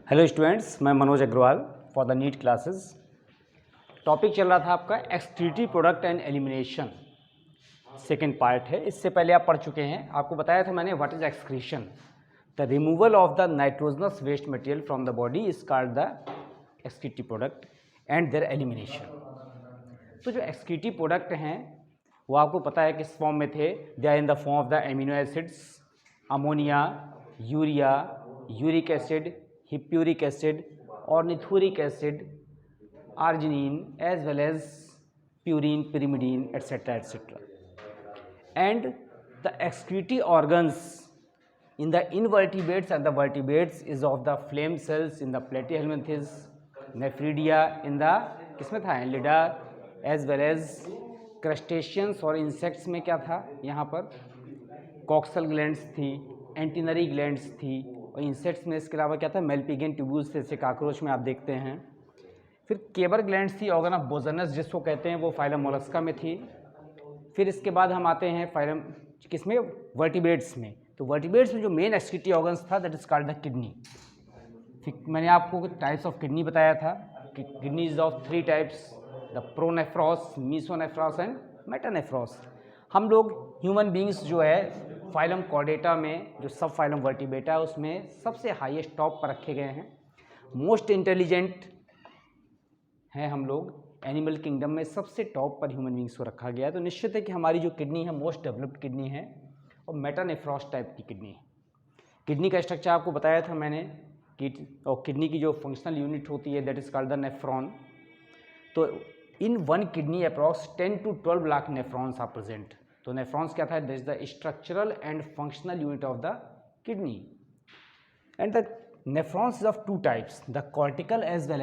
Hello students, मैं Manoj Agarwal for the NEET classes. Topic चल रहा था आपका excretory product and elimination, second part है। इससे पहले आप पढ़ चुके हैं, आपको बताया था मैंने what is excretion. The removal of the nitrogenous waste material from the body is called the excretory product and their elimination. तो जो एक्सक्रीटरी प्रोडक्ट हैं वो आपको पता है किस फॉर्म में थे। They are in the form of the amino acids, ammonia, urea, uric acid, hippuric acid, ornithuric acid, arginine, as well as purine, pyrimidine, etc. etc. And the excretory organs in the invertebrates and the vertebrates is of the flame cells in the platyhelminthes, nephridia in the किसमें था Annelida, as well as crustaceans और insects में क्या था यहाँ पर coxal glands थी, एंटीनरी glands थी, और इंसेक्ट्स में इसके अलावा क्या था मेल्पिगेन ट्यूब्यूल्स, जैसे काकरोच में आप देखते हैं। फिर केबर ग्लैंड्स थी, ऑर्गन ऑफ बोजनस जिसको कहते हैं, वो फाइलम मोलस्का में थी। फिर इसके बाद हम आते हैं फाइलम किसमें, वर्टिब्रेट्स में। तो वर्टिब्रेट्स में जो मेन एक्सक्रीटरी ऑर्गन्स था that is called the kidney. फिर मैंने आपको टाइप्स ऑफ किडनी बताया था कि kidney is of 3 types, the pronephros, mesonephros and metanephros. हम लोग ह्यूमन बींग्स जो है फाइलम कॉर्डेटा में, जो सब फाइलम वर्टिब्रेटा है उसमें सबसे हाईएस्ट टॉप पर रखे गए हैं। मोस्ट इंटेलिजेंट हैं हम लोग, एनिमल किंगडम में सबसे टॉप पर ह्यूमन बींग्स को रखा गया है। तो निश्चित है कि हमारी जो किडनी है मोस्ट डेवलप्ड किडनी है और मेटानेफ्रॉस टाइप की किडनी है। किडनी का स्ट्रक्चर आपको बताया था मैंने और किडनी की जो फंक्शनल यूनिट होती है that is called the nephron. तो in one kidney approx 10 to 12 lakh nephrons are present. तो नेफ्रॉन्स क्या था, that is the structural and functional unit of the kidney. And the nephrons is of 2 types, the cortical as well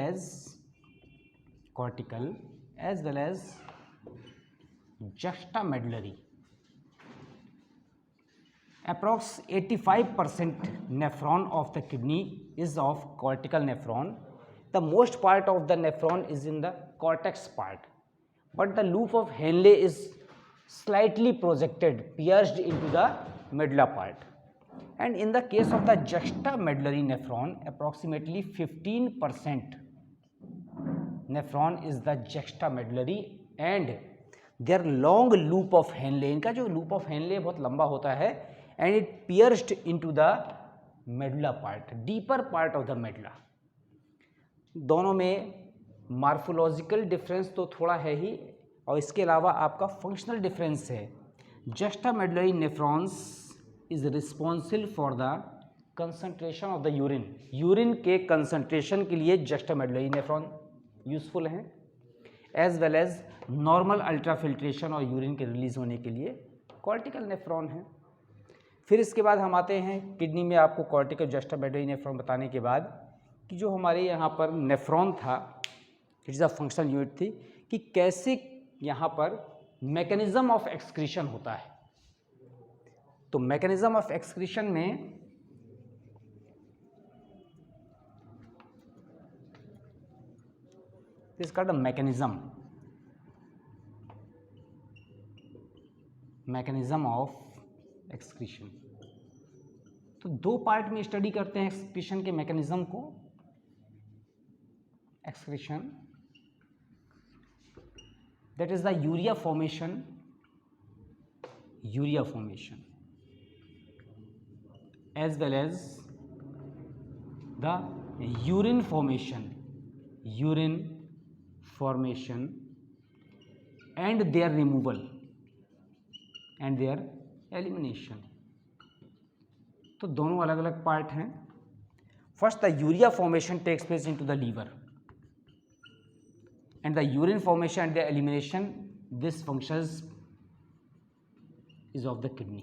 as juxtamedullary. Approx 85% nephron of the kidney is of cortical nephron. The most part of the nephron is in the cortex part, but the loop of Henle is slightly projected, pierced into the medulla part. And in the case of the juxtamedullary nephron, approximately 15% nephron is the juxtamedullary and their long loop of Henle, इनका जो loop of Henle बहुत लंबा होता है and it pierced into the medulla part, deeper part of the medulla. दोनों में morphological difference तो थोड़ा है ही, और इसके अलावा आपका फंक्शनल डिफरेंस है। Juxtamedullary nephrons is responsible for the concentration of the urine. Urine के कंसंट्रेशन के लिए जस्टामेडुलरी नेफ्रॉन यूजफुल हैं, as well as normal ultrafiltration और यूरिन के रिलीज होने के लिए कॉर्टिकल नेफ्रॉन हैं। फिर इसके बाद हम आते हैं किडनी में, आपको कॉर्टिकल जस्टामेडुलरी नेफ्रॉन बताने के बाद कि जो हमारे यहाँ पर नेफ्रॉन था, it is a functional unit थी, कि कैसे यहाँ पर मैकेनिज्म ऑफ एक्सक्रीशन होता है। तो मैकेनिज्म ऑफ एक्सक्रीशन में this called the mechanism of excretion. तो 2 पार्ट में स्टडी करते हैं एक्सक्रीशन के मैकेनिज्म को। Excretion that is the urea formation as well as the urine formation and their removal and their elimination. तो दोनों अलग अलग पार्ट हैं। First, the urea formation takes place into the liver and the urine formation and the elimination, this functions is of the kidney.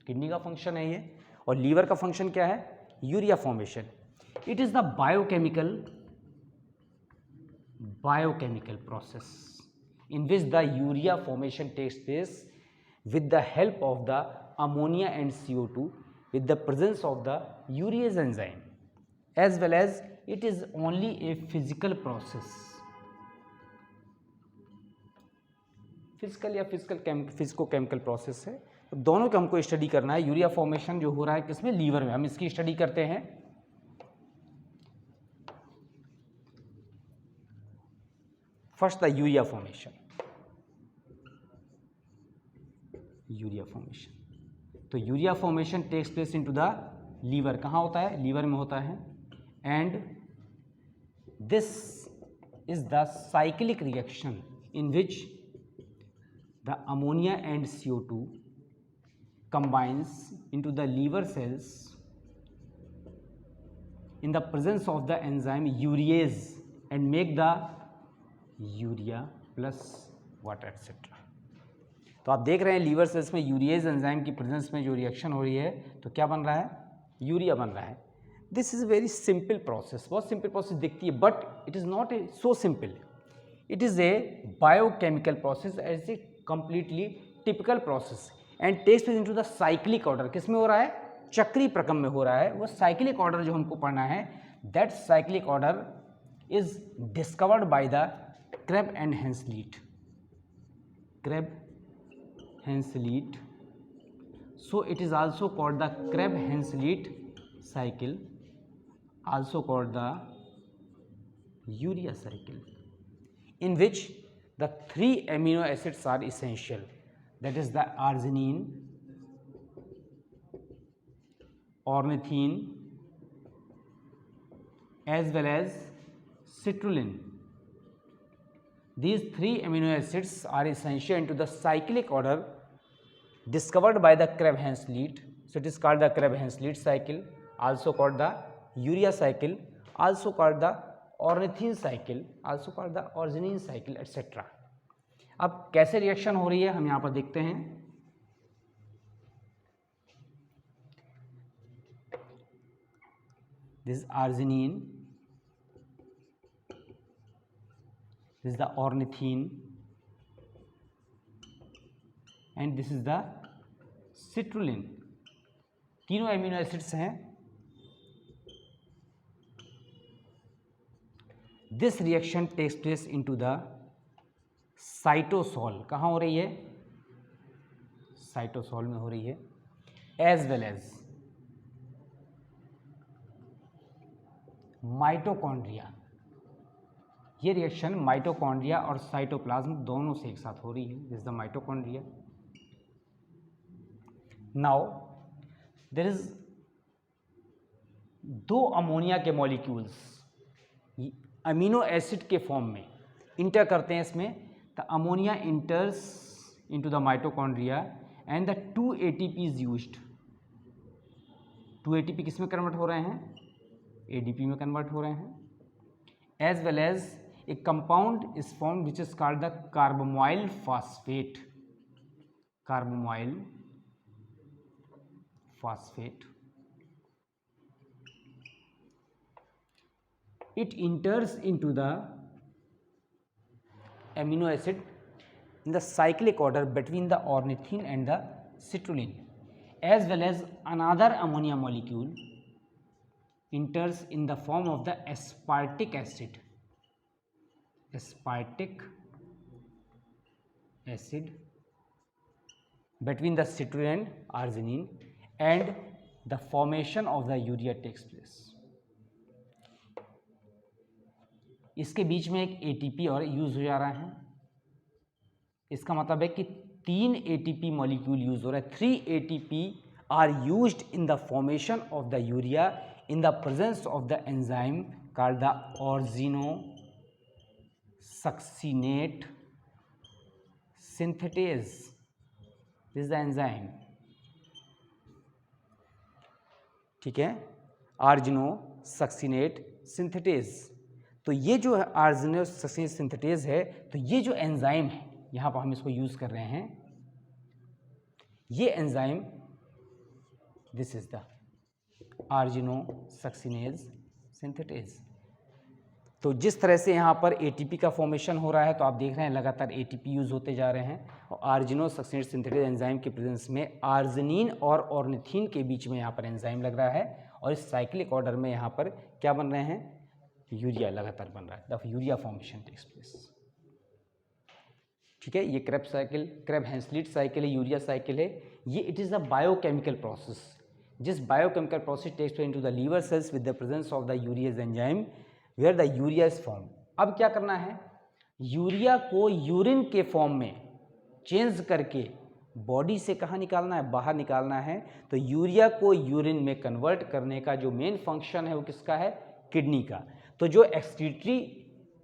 Kidney का function है ये, और liver का फंक्शन क्या है, urea formation. It is the biochemical process in which the urea formation takes place with the help of the ammonia and CO2 with the presence of the urease enzyme, as well as it is only a physical process, physico-chemical process है। तो दोनों का हमको study करना है। Urea formation जो हो रहा है किसमें, लीवर में, हम इसकी स्टडी करते हैं। First the urea formation, urea formation. तो urea formation takes place into the liver, कहाँ होता है? लीवर में होता है। And this is the cyclic reaction in which the ammonia and CO2 combines into the liver cells in the presence of the enzyme urease and make the urea plus water etc. तो आप देख रहे हैं liver cells में urease enzyme की presence में जो reaction हो रही है तो क्या बन रहा है? यूरिया बन रहा है। This is a very simple process, बहुत सिंपल प्रोसेस दिखती है, but it is not a so simple. It is a biochemical process as a completely typical process and takes place into the cyclic order. किस में हो रहा है? चक्रीय प्रक्रम में हो रहा है। वो साइक्लिक ऑर्डर जो हमको पढ़ना है, that cyclic order is discovered by the Krebs and Henseleit. Krebs Henseleit, so it is also called the Krebs-Henseleit cycle, also called the urea cycle, in which the 3 amino acids are essential, that is the arginine, ornithine as well as citrulline. These 3 amino acids are essential into the cyclic order discovered by the Krebs-Henseleit. So it is called the Krebs-Henseleit cycle, also called the urea cycle, also called the ornithine cycle, also called the arginine cycle etc. अब कैसे reaction हो रही है हम यहाँ पर देखते हैं। This is arginine, this is the ornithine and this is the citrulline। तीनों एमिनो एसिड्स हैं। This reaction takes place into the cytosol. कहाँ हो रही है? साइटोसॉल में हो रही है। As well as mitochondria. ये रिएक्शन माइटोकॉन्ड्रिया और साइटोप्लाज्म दोनों से एक साथ हो रही है। This is the mitochondria. Now there is 2 ammonia के मॉलिक्यूल्स अमीनो एसिड के फॉर्म में इंटर करते हैं इसमें। The ammonia enters into the mitochondria and the 2 ATP is used. 2 ATP किस में कन्वर्ट हो रहे हैं? ADP में कन्वर्ट हो रहे हैं। As well as a compound is formed which is called the carbamoyl phosphate. Carbamoyl phosphate. It enters into the amino acid in the cyclic order between the ornithine and the citrulline, as well as another ammonia molecule enters in the form of the aspartic acid. Aspartic acid between the citrulline and arginine and the formation of the urea takes place. इसके बीच में एक ATP और use हो जा रहा है। इसका मतलब है कि 3 ATP मॉलिक्यूल यूज हो रहा है। 3 ATP are used in the formation of the urea in the presence of the enzyme called the organosuccinate synthetase. This is the enzyme, ठीक है, आर्जिनोसक्सिनेट सिंथेटेज। तो ये जो है आर्जिनोसक्सिनेट सिंथेटेज है, तो ये जो एंजाइम है यहाँ पर हम इसको यूज कर रहे हैं, ये enzyme this is the argininosuccinate synthetase. तो जिस तरह से यहाँ पर ATP का फॉर्मेशन हो रहा है, तो आप देख रहे हैं लगातार ATP यूज होते जा रहे हैं और आर्जिनोसक्सिनेट सिंथेटेज एंजाइम के प्रेजेंस में आर्जिनिन और ऑर्निथिन के बीच में यहाँ पर एंजाइम लग रहा है और इस साइक्लिक ऑर्डर में यहाँ पर क्या बन रहे हैं? यूरिया लगातार बन रहा है। The urea formation takes place, ठीक है। ये क्रेब साइकिल, क्रेब-हेंसलीट साइकिल है, यूरिया साइकिल है। ये it is a biochemical process. जिस biochemical process takes place into the liver cells with the presence of the urease enzyme where the urea is form. अब क्या करना है? Urea को urine के फॉर्म में चेंज करके बॉडी से कहाँ निकालना है, बाहर निकालना है। तो यूरिया को यूरिन में कन्वर्ट करने का जो मेन फंक्शन है वो किसका है, किडनी का। तो जो एक्सक्रीटरी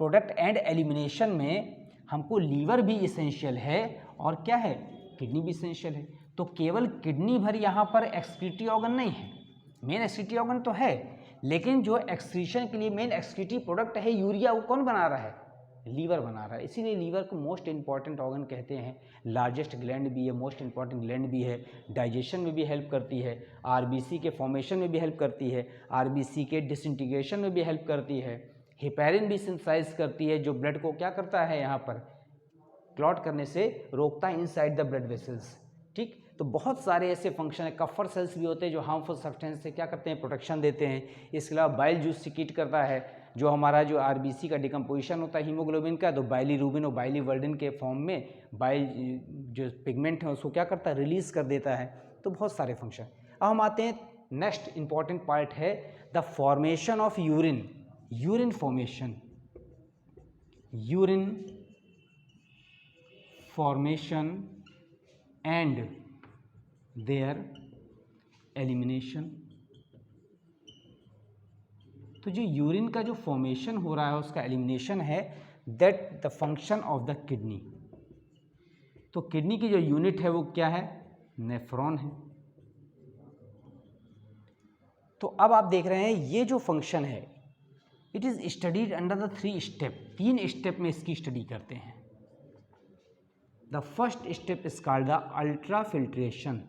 प्रोडक्ट एंड एलिमिनेशन में हमको लीवर भी इसेंशियल है और क्या है, किडनी भी इसेंशियल है। तो केवल किडनी भर यहाँ पर एक्सक्रीटरी ऑर्गन नहीं है, मेन एक्सक्रीटरी ऑर्गन तो है, लेकिन जो एक्सक्रीशन के लिए मेन एक्सक्रीटरी प्रोडक्ट है यूरिया, वो कौन बना रहा है, लीवर बना रहा है। इसीलिए लीवर को मोस्ट इंपॉर्टेंट ऑर्गन कहते हैं। लार्जेस्ट ग्लैंड भी है, मोस्ट इंपॉर्टेंट ग्लैंड भी है, डाइजेशन में भी हेल्प करती है, आरबीसी के फॉर्मेशन में भी हेल्प करती है, आरबीसी के डिसइंटीग्रेशन में भी हेल्प करती है, हेपेरिन भी सिंथेसाइज करती है जो ब्लड को क्या करता है, यहाँ पर क्लॉट करने से रोकता है इनसाइड द ब्लड वेसल्स। ठीक, तो बहुत सारे ऐसे फंक्शन है। कफर सेल्स भी होते हैं जो हार्मफुल सब्सटेंस से क्या करते हैं, प्रोटेक्शन देते हैं। इसके अलावा बाइल जूस सिक्रीट करता है, जो हमारा जो आरबीसी का डिकम्पोजिशन होता है हीमोग्लोबिन का, तो बाइलीरुबिन और बाइलीवर्डिन के फॉर्म में बाइल जो पिगमेंट है उसको क्या करता है, रिलीज कर देता है। तो बहुत सारे फंक्शन। अब हम आते हैं नेक्स्ट इंपॉर्टेंट पार्ट है the formation of urine, urine formation, urine formation and their elimination. तो जो यूरिन का जो फॉर्मेशन हो रहा है उसका एलिमिनेशन है that the function of the kidney. तो किडनी की जो यूनिट है वो क्या है, नेफ्रॉन है। तो अब आप देख रहे हैं ये जो फंक्शन है it is studied under the 3 step, 3 step में इसकी स्टडी करते हैं। The first step is called the ultrafiltration,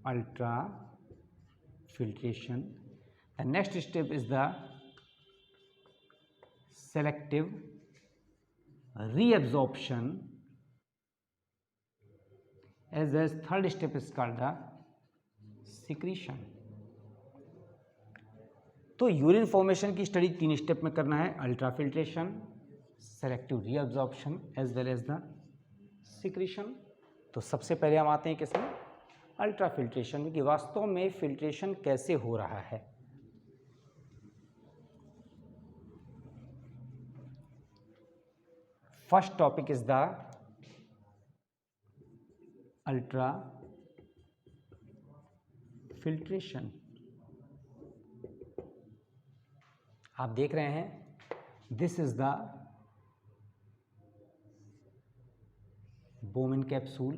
ultrafiltration. The next step is the selective reabsorption, as the third step is called the secretion. तो urine formation की study 3 step में करना है, ultrafiltration, selective reabsorption as well as the secretion. तो सबसे पहले हम आते हैं किसमें, अल्ट्राफिल्ट्रेशन में, कि वास्तव में फिल्ट्रेशन कैसे हो रहा है। First topic is the ultra filtration. आप देख रहे हैं this is the Bowman capsule,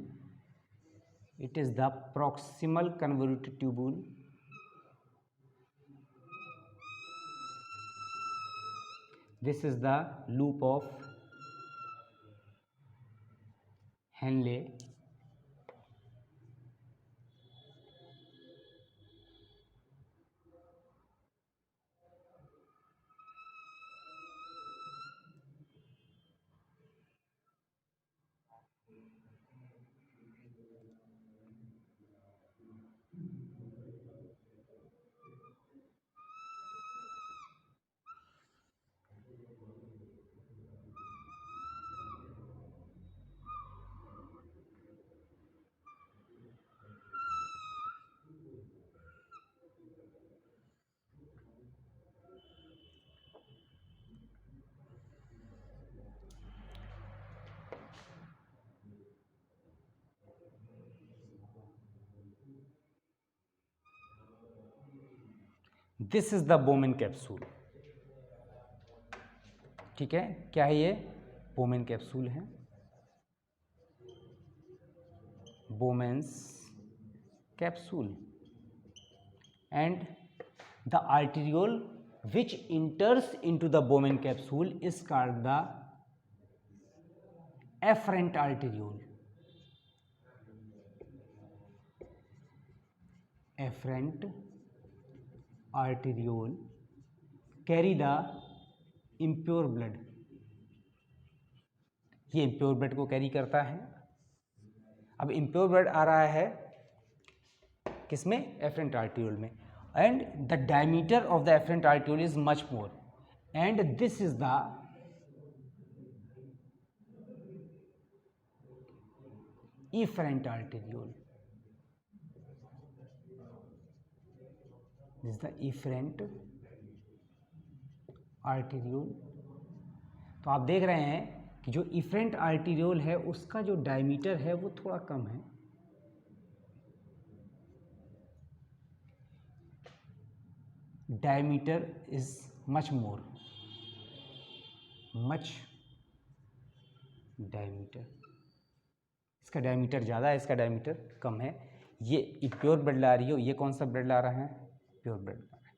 it is the proximal convoluted tubule, this is the loop of Henle, this is the Bowman capsule. ठीक है, क्या है ये, बोमेन कैप्सूल है, Bowman's capsule, and the arteriole which enters into the Bowman capsule is called the afferent arteriole, afferent arteriole carry the impure blood, ये impure blood को carry करता है। अब impure blood आ रहा है किसमें, afferent arteriole में, and the diameter of the afferent arteriole is much more, and this is the efferent arteriole, this is the efferent arteriole, तो आप देख रहे हैं कि जो इफरेंट आर्टीरियोल है उसका जो डायमीटर है वो थोड़ा कम है, diameter is much more, much diameter, इसका डायमीटर ज़्यादा है, इसका डायमीटर कम है। ये प्योर ब्लड ला रही हो, ये कौन सा ब्लड ला रहा है, प्योर ब्लड ला रहा है।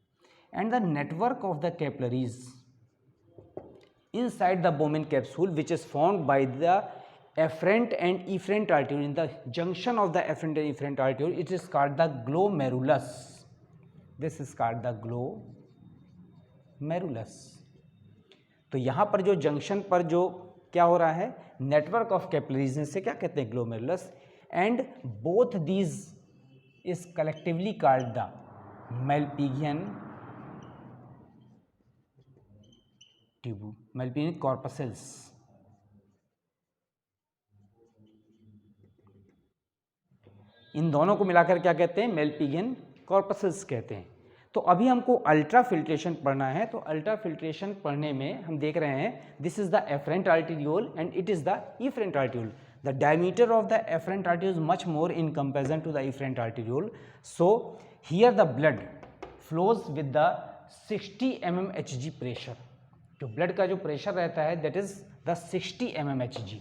And the network of the capillaries inside the Bowman capsule which is formed by the afferent and efferent arteriole, in the junction of the afferent and efferent arteriole, it is called the glomerulus. This is called the glomerulus. तो यहाँ पर जो junction पर जो क्या हो रहा है, नेटवर्क ऑफ कैपिलरीज से क्या कहते हैं, glomerulus, and both these is collectively called the Malpighian tube, Malpighian corpuscles. इन दोनों को मिलाकर क्या कहते हैं, मेल्पिगियन कॉर्पसेल्स कहते हैं। तो अभी हमको अल्ट्रा फिल्ट्रेशन पढ़ना है, तो अल्ट्रा फिल्ट्रेशन पढ़ने में हम देख रहे हैं this is the afferent arteriole and it is the efferent arteriole. The diameter of the afferent arteriole is much more in comparison to the efferent arteriole. So here the blood flows with the 60 mmHg pressure. जो blood का जो pressure रहता है that is the 60 mmHg,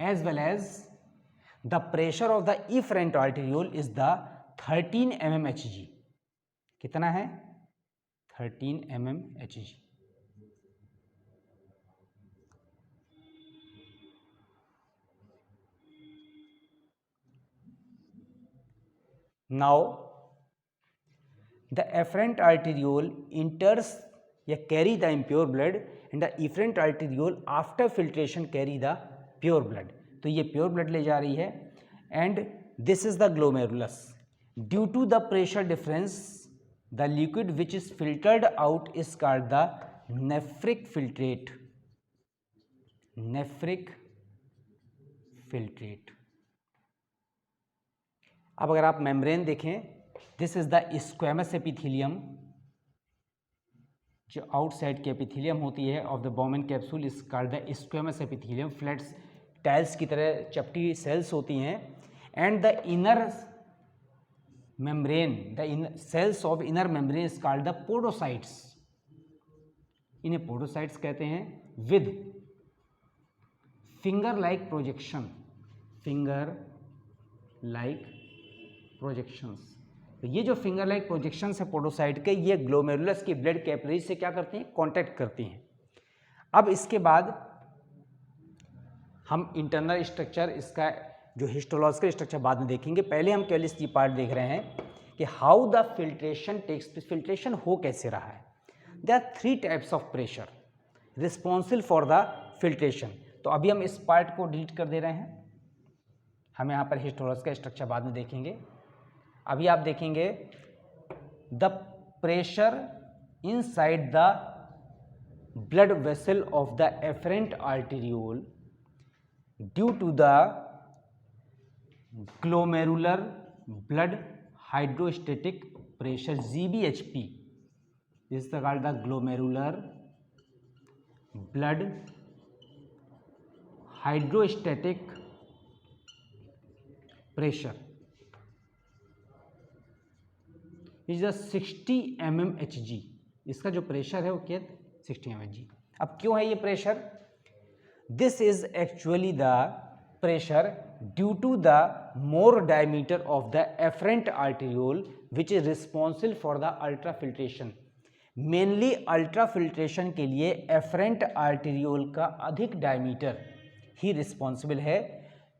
as well as the pressure of the efferent arteriole is the 13 mmHg। कितना है, 13 mmHg। now the afferent arteriole enters या carry the impure blood and the efferent arteriole after filtration carry the pure blood. तो ये pure blood ले जा रही है and this is the glomerulus. Due to the pressure difference the liquid which is filtered out is called the nephric filtrate, nephric filtrate. अब अगर आप membrane देखें, this is the squamous epithelium, जो outside की एपिथेलियम होती है of the Bowman capsule is called the squamous epithelium. Flats tiles की तरह चपटी सेल्स होती हैं and the inner membrane, the cells of inner membrane is called the podocytes. इन्हें पोडोसाइट्स कहते हैं with finger like projection, finger like projections. तो ये जो फिंगर लाइक प्रोजेक्शंस है पोडोसाइट के, ये ग्लोमेरुलस की ब्लड कैपिलरी से क्या करती हैं, कांटेक्ट करती हैं। अब इसके बाद हम इंटरनल स्ट्रक्चर, इसका जो हिस्टोलॉजिकल स्ट्रक्चर बाद में देखेंगे। पहले हम केवल ये पार्ट देख रहे हैं कि how the filtration takes, filtration हो कैसे रहा है। There are 3 types of pressure responsible for the filtration. तो अभी हम इस पार्ट को डिलीट कर दे रहे हैं, हम यहाँ पर हिस्टोलॉजिकल स्ट्रक्चर बाद में देखेंगे। अभी आप देखेंगे the pressure inside the blood vessel of the afferent arteriole due to the glomerular blood hydrostatic pressure GBHP, is called the glomerular blood hydrostatic pressure is the 60 mmHg। इसका जो प्रेशर है वो क्या, 60 mmHg। अब क्यों है ये pressure, this is actually the pressure due to the more diameter of the afferent arteriole which is responsible for the ultra filtration. Mainly ultra filtration के लिए एफरेंट आर्टीरियोल का अधिक डायमीटर ही रिस्पॉन्सिबल है,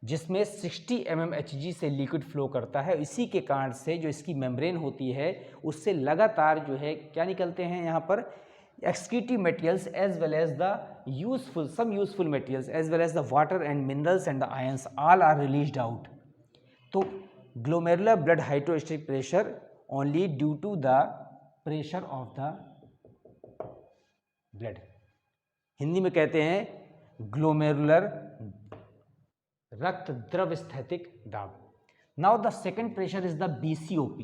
जिसमें 60 mmHg से लिक्विड फ्लो करता है। इसी के कारण से जो इसकी मेम्ब्रेन होती है उससे लगातार जो है क्या निकलते हैं यहाँ पर, excretive materials as well as the some useful materials as well as the water and minerals and the ions all are released out. तो glomerular blood hydrostatic pressure only due to the pressure of the blood। Hindi में कहते हैं glomerular रक्त द्रव स्थैतिक दाब। Now the second pressure is the BCOP।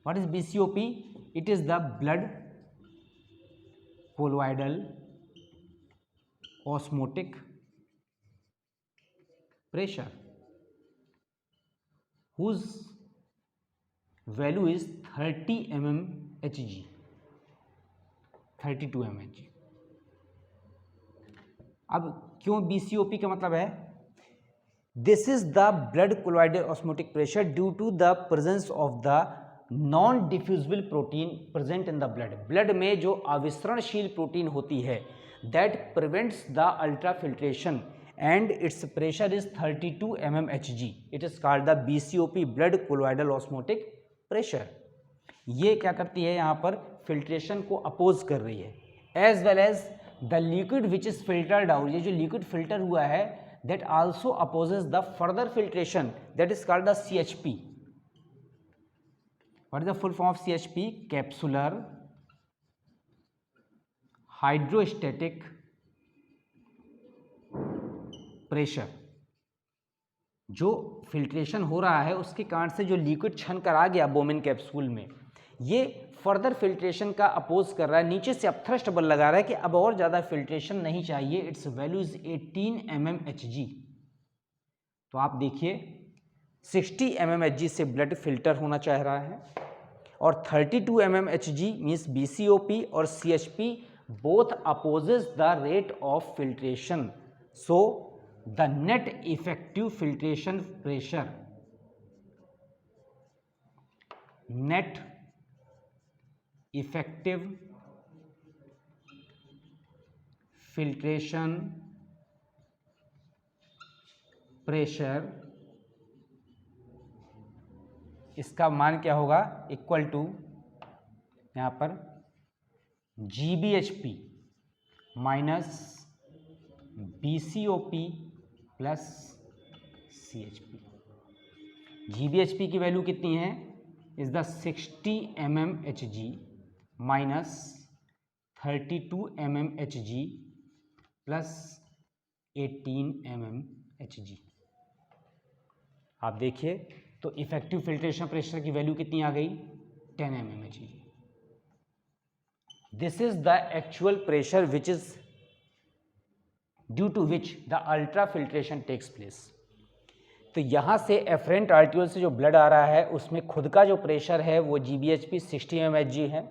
What is BCOP? It is the blood colloidal osmotic pressure whose value is 30 mmHg, 32 mmHg। अब क्यों BCOP का मतलब है, this is the blood colloidal osmotic pressure due to the presence of the non diffusible protein present in the blood. Blood में जो आविसरणशील protein होती है that prevents the ultra filtration and its pressure is 32 mmHg. It is called the BCOP, blood colloidal osmotic pressure। ये क्या करती है, यहाँ पर फिल्ट्रेशन को अपोज कर रही है, as well as the liquid which is filtered out, ये जो लिक्विड फिल्टर हुआ है that also opposes the further filtration that is called the CHP। What is the full form of CHP? Capsular hydrostatic pressure. जो filtration हो रहा है उसके कारण से जो लिक्विड छन कर आ गया बोमिन कैप्सूल में, ये फर्दर फिल्ट्रेशन का अपोज कर रहा है, नीचे से अब थ्रस्ट बल लगा रहा है कि अब और ज़्यादा फिल्ट्रेशन नहीं चाहिए। It's value is 18 mmHg। तो आप देखिए 60 mmHg से ब्लड फिल्टर होना चाह रहा है और 32 mmHg मीन्स BCOP और CHP both opposes the rate of filtration. So the net effective filtration pressure, net effective filtration pressure, इसका मान क्या होगा, इक्वल टू यहाँ पर GBHP minus BCOP plus CHP। GBHP की वैल्यू कितनी है, is the 60 mmHg minus 32 mmHg plus 18 mmHg। आप देखिए तो इफेक्टिव फिल्ट्रेशन प्रेशर की वैल्यू कितनी आ गई, 10 mmHg। This is the actual pressure which is due to which the ultra filtration takes place. तो यहाँ से एफरेंट आर्टिकल से जो ब्लड आ रहा है उसमें खुद का जो प्रेशर है वो GBHP 60 mmHg है।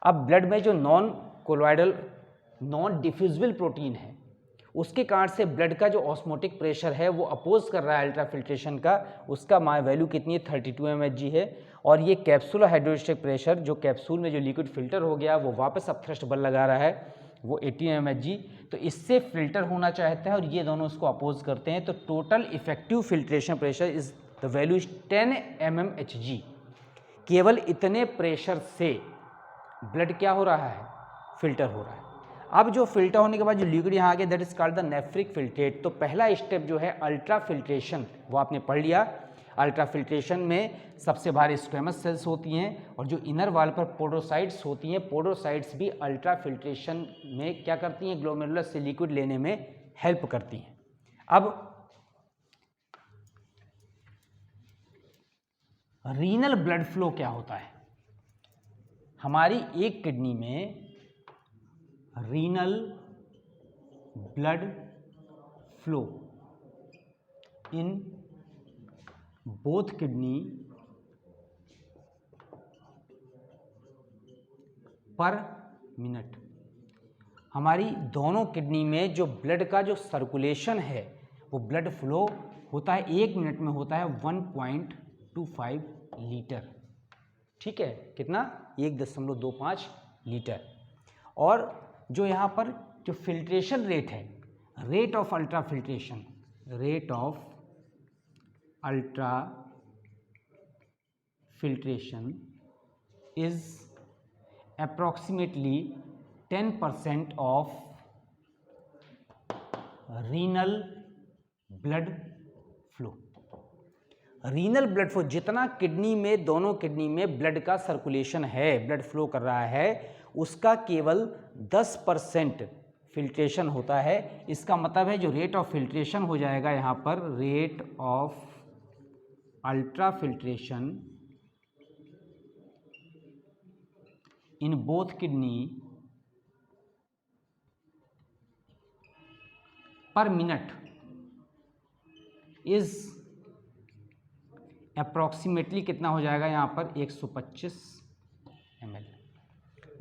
अब ब्लड में जो non colloidal non diffusible protein है उसके कारण से ब्लड का जो ऑस्मोटिक प्रेशर है वो अपोज कर रहा है अल्ट्रा फिल्ट्रेशन का, उसका वैल्यू कितनी है, 32 mmHg है। और ये कैप्सूल हाइड्रोस्टैटिक प्रेशर, जो कैप्सूल में जो लिक्विड फिल्टर हो गया वो वापस अब थ्रस्ट बल लगा रहा है, वो 18 mmHg। तो इससे फिल्टर होना चाहता है और ये दोनों इसको अपोज करते हैं। तो total effective filtration pressure is the value is 10 mmHg। केवल इतने प्रेशर से ब्लड क्या हो रहा है, फिल्टर हो रहा है। अब जो फिल्टर होने के बाद जो लिक्विड यहाँ आ गया that is called the nephric filtrate. तो पहला स्टेप जो है अल्ट्रा फिल्ट्रेशन वो आपने पढ़ लिया। अल्ट्रा फिल्ट्रेशन में सबसे बाहर स्क्वेमस सेल्स होती हैं और जो इनर वॉल पर पोडोसाइट्स होती हैं, पोडोसाइट्स भी अल्ट्रा फिल्ट्रेशन में क्या करती हैं, ग्लोमेरुलस से लिक्विड लेने में हेल्प करती हैं। अब रीनल ब्लड फ्लो क्या होता है, हमारी एक किडनी में renal blood flow in both kidney पर मिनट। हमारी दोनों किडनी में जो ब्लड का जो सर्कुलेशन है वो ब्लड फ्लो होता है, एक मिनट में होता है 1.25 लीटर। ठीक है, कितना, 1.25 लीटर। और जो यहाँ पर जो फिल्ट्रेशन रेट है, rate of ultra filtration, rate of ultra filtration is approximately 10% of renal blood flow. Renal blood flow जितना किडनी में, दोनों किडनी में ब्लड का सर्कुलेशन है, ब्लड फ्लो कर रहा है, उसका केवल 10% फिल्ट्रेशन होता है। इसका मतलब है जो रेट ऑफ फिल्ट्रेशन हो जाएगा यहाँ पर, rate of ultra filtration in both kidney per minute is approximately कितना हो जाएगा यहाँ पर 125 ml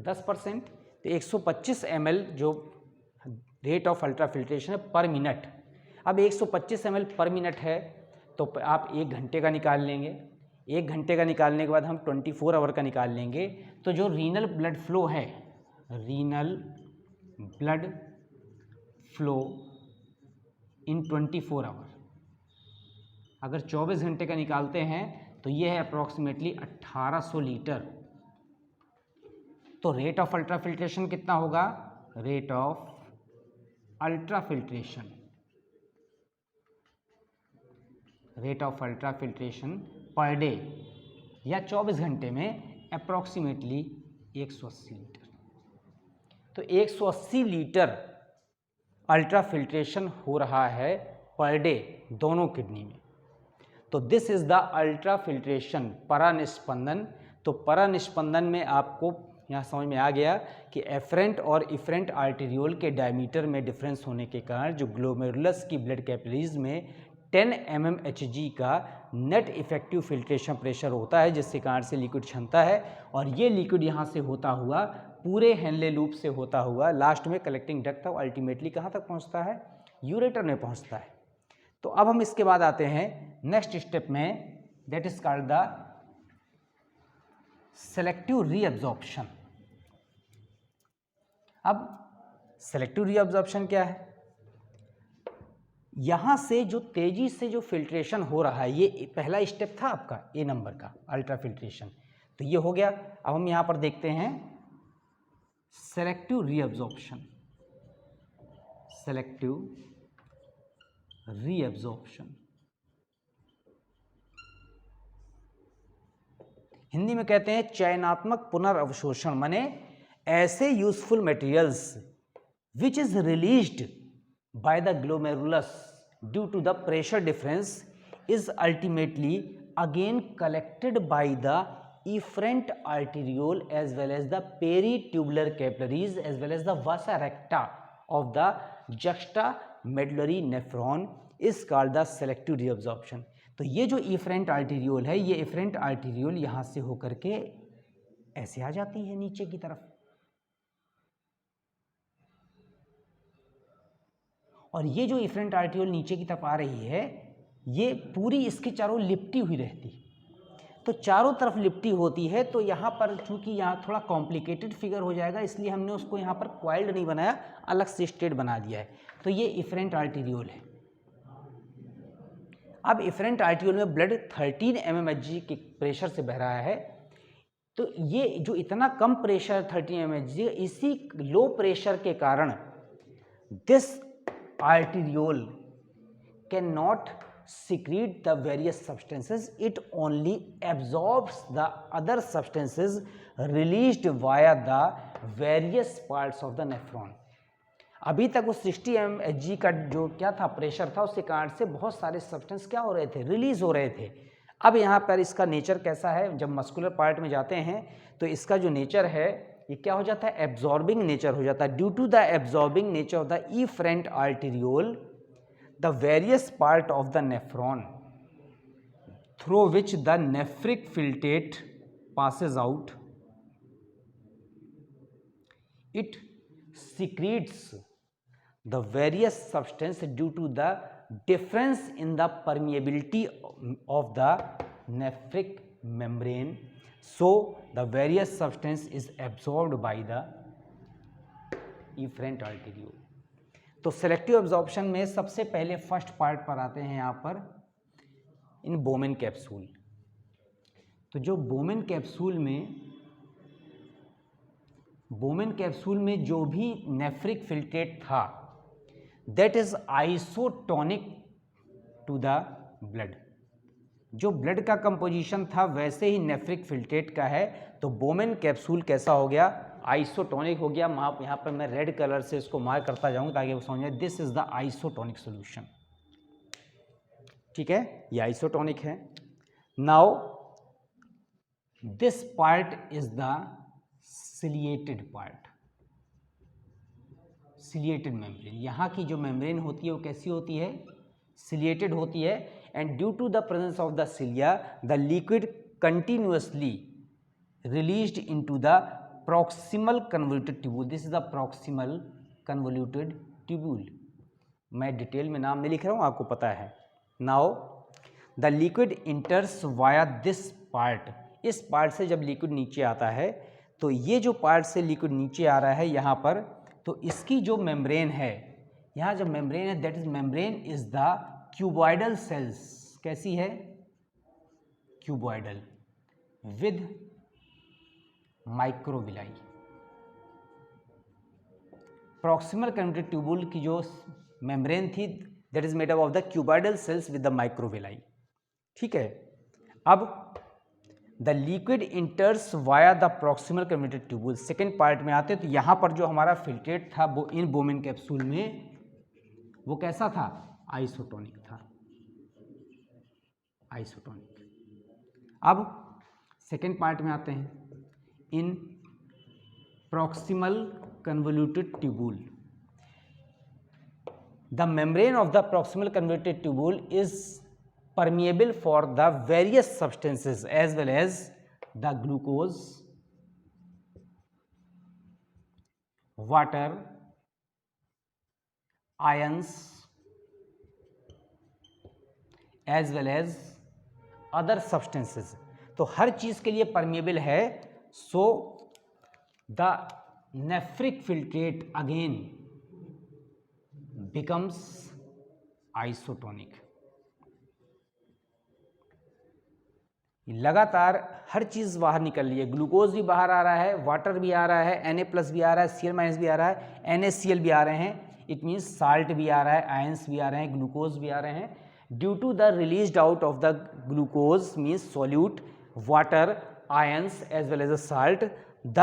10%। तो 125 ml जो रेट ऑफ अल्ट्राफिल्ट्रेशन है पर मिनट। अब 125 ml पर मिनट है तो आप 1 घंटे का निकाल लेंगे। 1 घंटे का निकालने के बाद हम 24 आवर का निकाल लेंगे। तो जो रीनल ब्लड फ्लो है, renal blood flow in 24 hour, अगर 24 घंटे का निकालते हैं तो ये है अप्रॉक्सीमेटली 1800 लीटर। तो रेट ऑफ अल्ट्राफिल्ट्रेशन कितना होगा? Rate of ultrafiltration, rate of ultrafiltration per day या 24 घंटे में अप्रॉक्सीमेटली 180 लीटर। तो 180 लीटर अल्ट्राफिल्ट्रेशन हो रहा है पर डे दोनों किडनी में। तो दिस इज द अल्ट्राफिल्ट्रेशन परानिस्पंदन। तो परानिस्पंदन में आपको यहाँ समझ में आ गया कि एफरेंट और इफरेंट आर्टेरियोल के डायमीटर में डिफरेंस होने के कारण जो ग्लोमेरुलस की ब्लड कैपिलरीज में 10 mmHg का नेट इफेक्टिव फिल्ट्रेशन प्रेशर होता है, जिसके कारण से लिक्विड क्षमता है। और ये लिक्विड यहाँ से होता हुआ पूरे हेनले लूप से होता हुआ लास्ट में कलेक्टिंग डक्ट तक अल्टीमेटली कहाँ तक पहुँचता है? यूरेटर में पहुँचता है। तो अब हम इसके बाद आते हैं नेक्स्ट स्टेप में, that is called the selective reabsorption. अब सेलेक्टिव रीअब्जॉर्प्शन क्या है? यहां से जो तेजी से जो फिल्ट्रेशन हो रहा है, ये पहला स्टेप था आपका ए नंबर का अल्ट्राफिल्ट्रेशन, तो ये हो गया। अब हम यहां पर देखते हैं selective reabsorption, selective reabsorption Hindi में कहते हैं चयनात्मक पुनर्अवशोषण, माने ऐसे useful materials which is released by the glomerulus due to the pressure difference is ultimately again collected by the efferent arteriole as well as the peritubular capillaries as well as the vasa recta of the juxtamedullary nephron is called the selective reabsorption। तो ये जो efferent arteriole है, ये efferent arteriole यहाँ से होकर के ऐसे आ जाती है नीचे की तरफ, और ये जो इफरेंट आर्टियोल नीचे की तरफ आ रही है, ये पूरी इसके चारों लिपटी हुई रहती है। तो चारों तरफ लिपटी होती है, तो यहाँ पर चूंकि यहाँ थोड़ा कॉम्प्लिकेटेड फिगर हो जाएगा, इसलिए हमने उसको यहाँ पर क्वाइल्ड नहीं बनाया, अलग से स्टेट बना दिया है। तो ये इफरेंट आर्टियोल है। अब इफरेंट आर्टियोल में ब्लड 13 mmHg के प्रेशर से बह रहा है। तो ये जो इतना कम प्रेशर 13 mmHg, इसी लो प्रेशर के कारण this arteriole cannot secrete the various substances, it only absorbs the other substances released via the various parts of the nephron। अभी तक उस 60 mmHg का जो क्या था प्रेशर था, उसके कारण से बहुत सारे सब्सटेंस क्या हो रहे थे? रिलीज हो रहे थे। अब यहाँ पर इसका नेचर कैसा है? जब मस्कुलर पार्ट में जाते हैं तो इसका जो नेचर है ये क्या हो जाता है? एब्जॉर्बिंग नेचर हो जाता है। Due to the absorbing nature of the efferent arteriole the various part of the nephron through which the nephric filtrate passes out, it secretes the various substance due to the difference in the permeability of the nephric membrane, so the various substance is absorbed by the efferent arteriole। तो selective absorption में सबसे पहले first part पर आते हैं यहाँ पर इन Bowman capsule. तो जो बोमेन कैप्सूल में जो भी नेफ्रिक फिल्ट्रेट था, that is isotonic to the blood. जो ब्लड का कंपोजिशन था वैसे ही नेफ्रिक फिल्ट्रेट का है। तो बोमेन कैप्सूल कैसा हो गया? आइसोटोनिक हो गया। यहाँ पर मैं रेड कलर से इसको मार्क करता जाऊँ ताकि वो समझ में, this is the isotonic solution. ठीक है, ये आइसोटोनिक है। Now this part is the ciliated part, ciliated membrane. यहाँ की जो मेम्ब्रेन होती है वो कैसी होती है, सिलिएटेड होती है। And due to the presence of the cilia the liquid continuously released into the proximal convoluted tubule. This is the proximal convoluted tubule. मैं डिटेल में नाम नहीं लिख रहा हूँ, आपको पता है। Now the liquid enters via this part. इस पार्ट से जब लिक्विड नीचे आता है तो ये जो पार्ट से लिक्विड नीचे आ रहा है यहाँ पर, तो इसकी जो मेम्ब्रेन है, यहाँ जो मेम्ब्रेन है that is membrane is the cuboidal cells. कैसी है, cuboidal with microvilli. Proximal convoluted tubule की जो मेम्ब्रेन थी that is made up of the cuboidal cells with the microvilli. ठीक है, अब the liquid enters via the proximal convoluted tubule. Second part में आते तो यहाँ पर जो हमारा फिल्ट्रेट था वो इन बोमेन कैप्सूल में वो कैसा था, आइसोटोनिक था, आइसोटोनिक। अब सेकेंड पार्ट में आते हैं, in proximal convoluted tubule the membrane of the proximal convoluted tubule is permeable for the various substances as well as the glucose, water, ions as well as other substances। तो हर चीज के लिए permeable है। so the nephric filtrate again becomes isotonic। लगातार हर चीज़ बाहर निकल रही है, ग्लूकोज भी बाहर आ रहा है, वाटर भी आ रहा है, Na+ भी आ रहा है, Cl- भी आ रहा है, NaCl भी आ रहे हैं। इट मीन्स साल्ट भी आ रहा है, आयंस भी आ रहे हैं, ग्लूकोज भी आ रहे हैं। Due to the released out of the glucose means solute, water, ions as well as a salt, the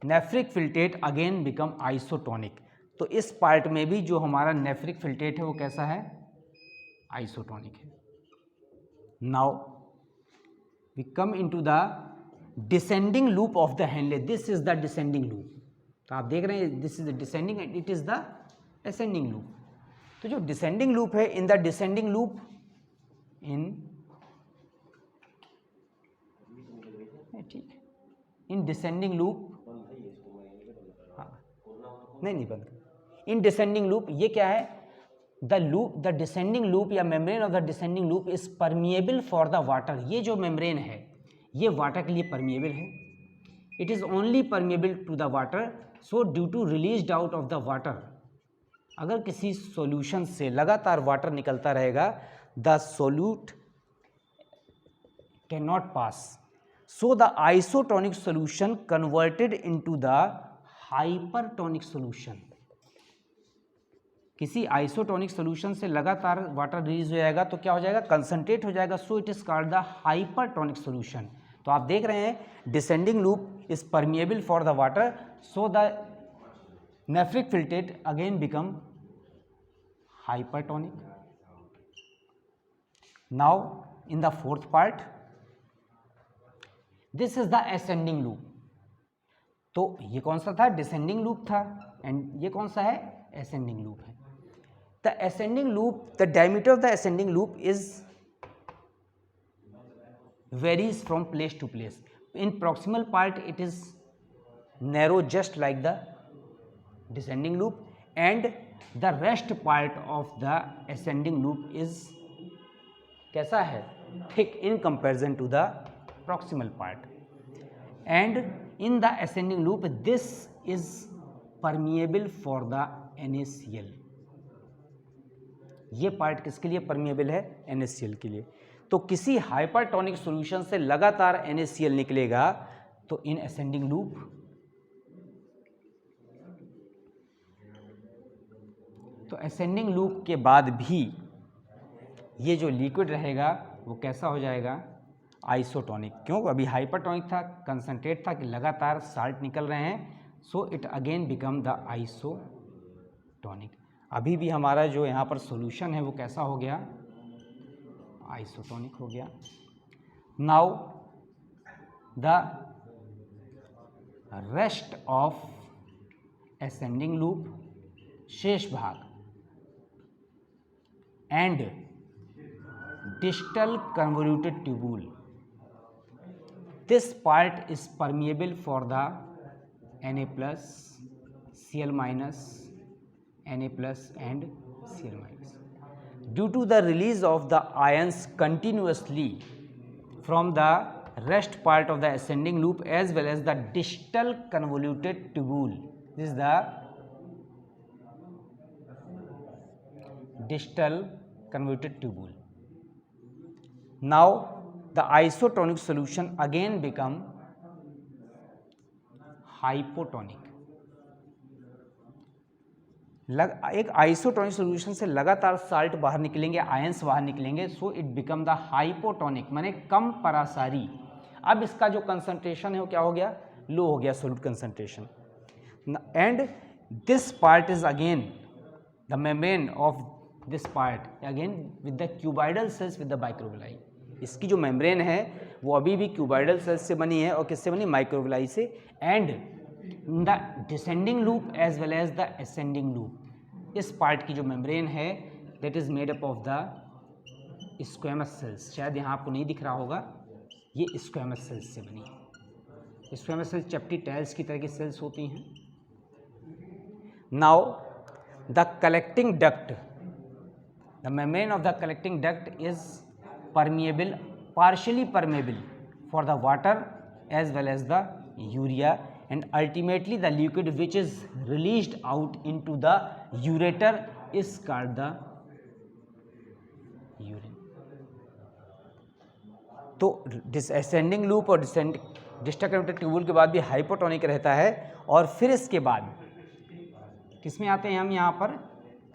nephric filtrate again become isotonic. तो इस पार्ट में भी जो हमारा नेफ्रिक फिल्ट्रेट है वो कैसा है, आइसोटोनिक है। Now we come into the descending loop of the Henle। this is the descending loop। तो आप देख रहे हैं this is the descending and it is the ascending loop। तो जो descending loop है, in the descending loop ठीक है, in descending loop, हाँ नहीं बंद, in descending loop ये क्या है, the descending loop या membrane of the descending loop is permeable for the water। ये जो membrane है ये वाटर के लिए permeable है। it is only permeable to the water, so due to released out of the water, अगर किसी solution से लगातार वाटर निकलता रहेगा the solute cannot pass, so the isotonic solution converted into the hypertonic solution। किसी isotonic solution से लगातार water release हो जाएगा तो क्या हो जाएगा, कंसंट्रेट हो जाएगा। So it is called the hypertonic solution. तो आप देख रहे हैं descending loop is permeable for the water, so the nephric filtrate again become hypertonic. Now in the fourth part this is the ascending loop. तो ये कौन सा था, डिसेंडिंग लूप था, एंड ये कौन सा है, असेंडिंग लूप है। The ascending loop, the diameter of the ascending loop is varies from place to place. In proximal part it is narrow just like the descending loop, and the rest part of the ascending loop is कैसा है, thick in comparison to the proximal part। And in the ascending loop this is permeable for the NaCl। ये part किसके लिए permeable है, NaCl के लिए। तो किसी हाइपरटोनिक सॉल्यूशन से लगातार NaCl निकलेगा तो इन असेंडिंग लूप तो असेंडिंग लूप के बाद भी ये जो लिक्विड रहेगा वो कैसा हो जाएगा, आइसोटोनिक। क्यों, अभी हाइपरटोनिक था, कंसंट्रेट था कि लगातार साल्ट निकल रहे हैं, so it again become the isotonic. अभी भी हमारा जो यहाँ पर सॉल्यूशन है वो कैसा हो गया, आइसोटोनिक हो गया। Now the rest of ascending loop, शेष भाग, and distal convoluted tubule. This part is permeable for the Na plus, Cl minus, Na plus and Cl minus. Due to the release of the ions continuously from the rest part of the ascending loop as well as the distal convoluted tubule. This is the distal convoluted tubule. Now the isotonic solution again become hypotonic. एक isotonic solution से लगातार salt बाहर निकलेंगे, ions बाहर निकलेंगे, so it become the hypotonic, माने कम परासारी. अब इसका जो कंसंट्रेशन है वो क्या हो गया, लो हो गया solute concentration. And this part is again the membrane of this part again with the cuboidal cells with the microvilli. इसकी जो मेम्ब्रेन है वो अभी भी क्यूबाइडल सेल्स से बनी है और किससे बनी, माइक्रोविलाई से. And the descending loop as well as the ascending loop, इस पार्ट की जो मेम्ब्रेन है that is made up of the squamous cells. शायद यहाँ आपको नहीं दिख रहा होगा, ये स्क्वेमस सेल्स से बनी है. स्क्वेमस सेल्स चपटी टाइल्स की तरह की सेल्स होती हैं. Now the collecting duct, the membrane of the collecting duct is permeable, partially permeable for the water as well as the urea, and ultimately the liquid which is released out into the ureter is called the urine. तो ascending loop और distal convoluted tubule के बाद भी hypotonic रहता है. और फिर इसके बाद किसमें आते हैं हम, यहाँ पर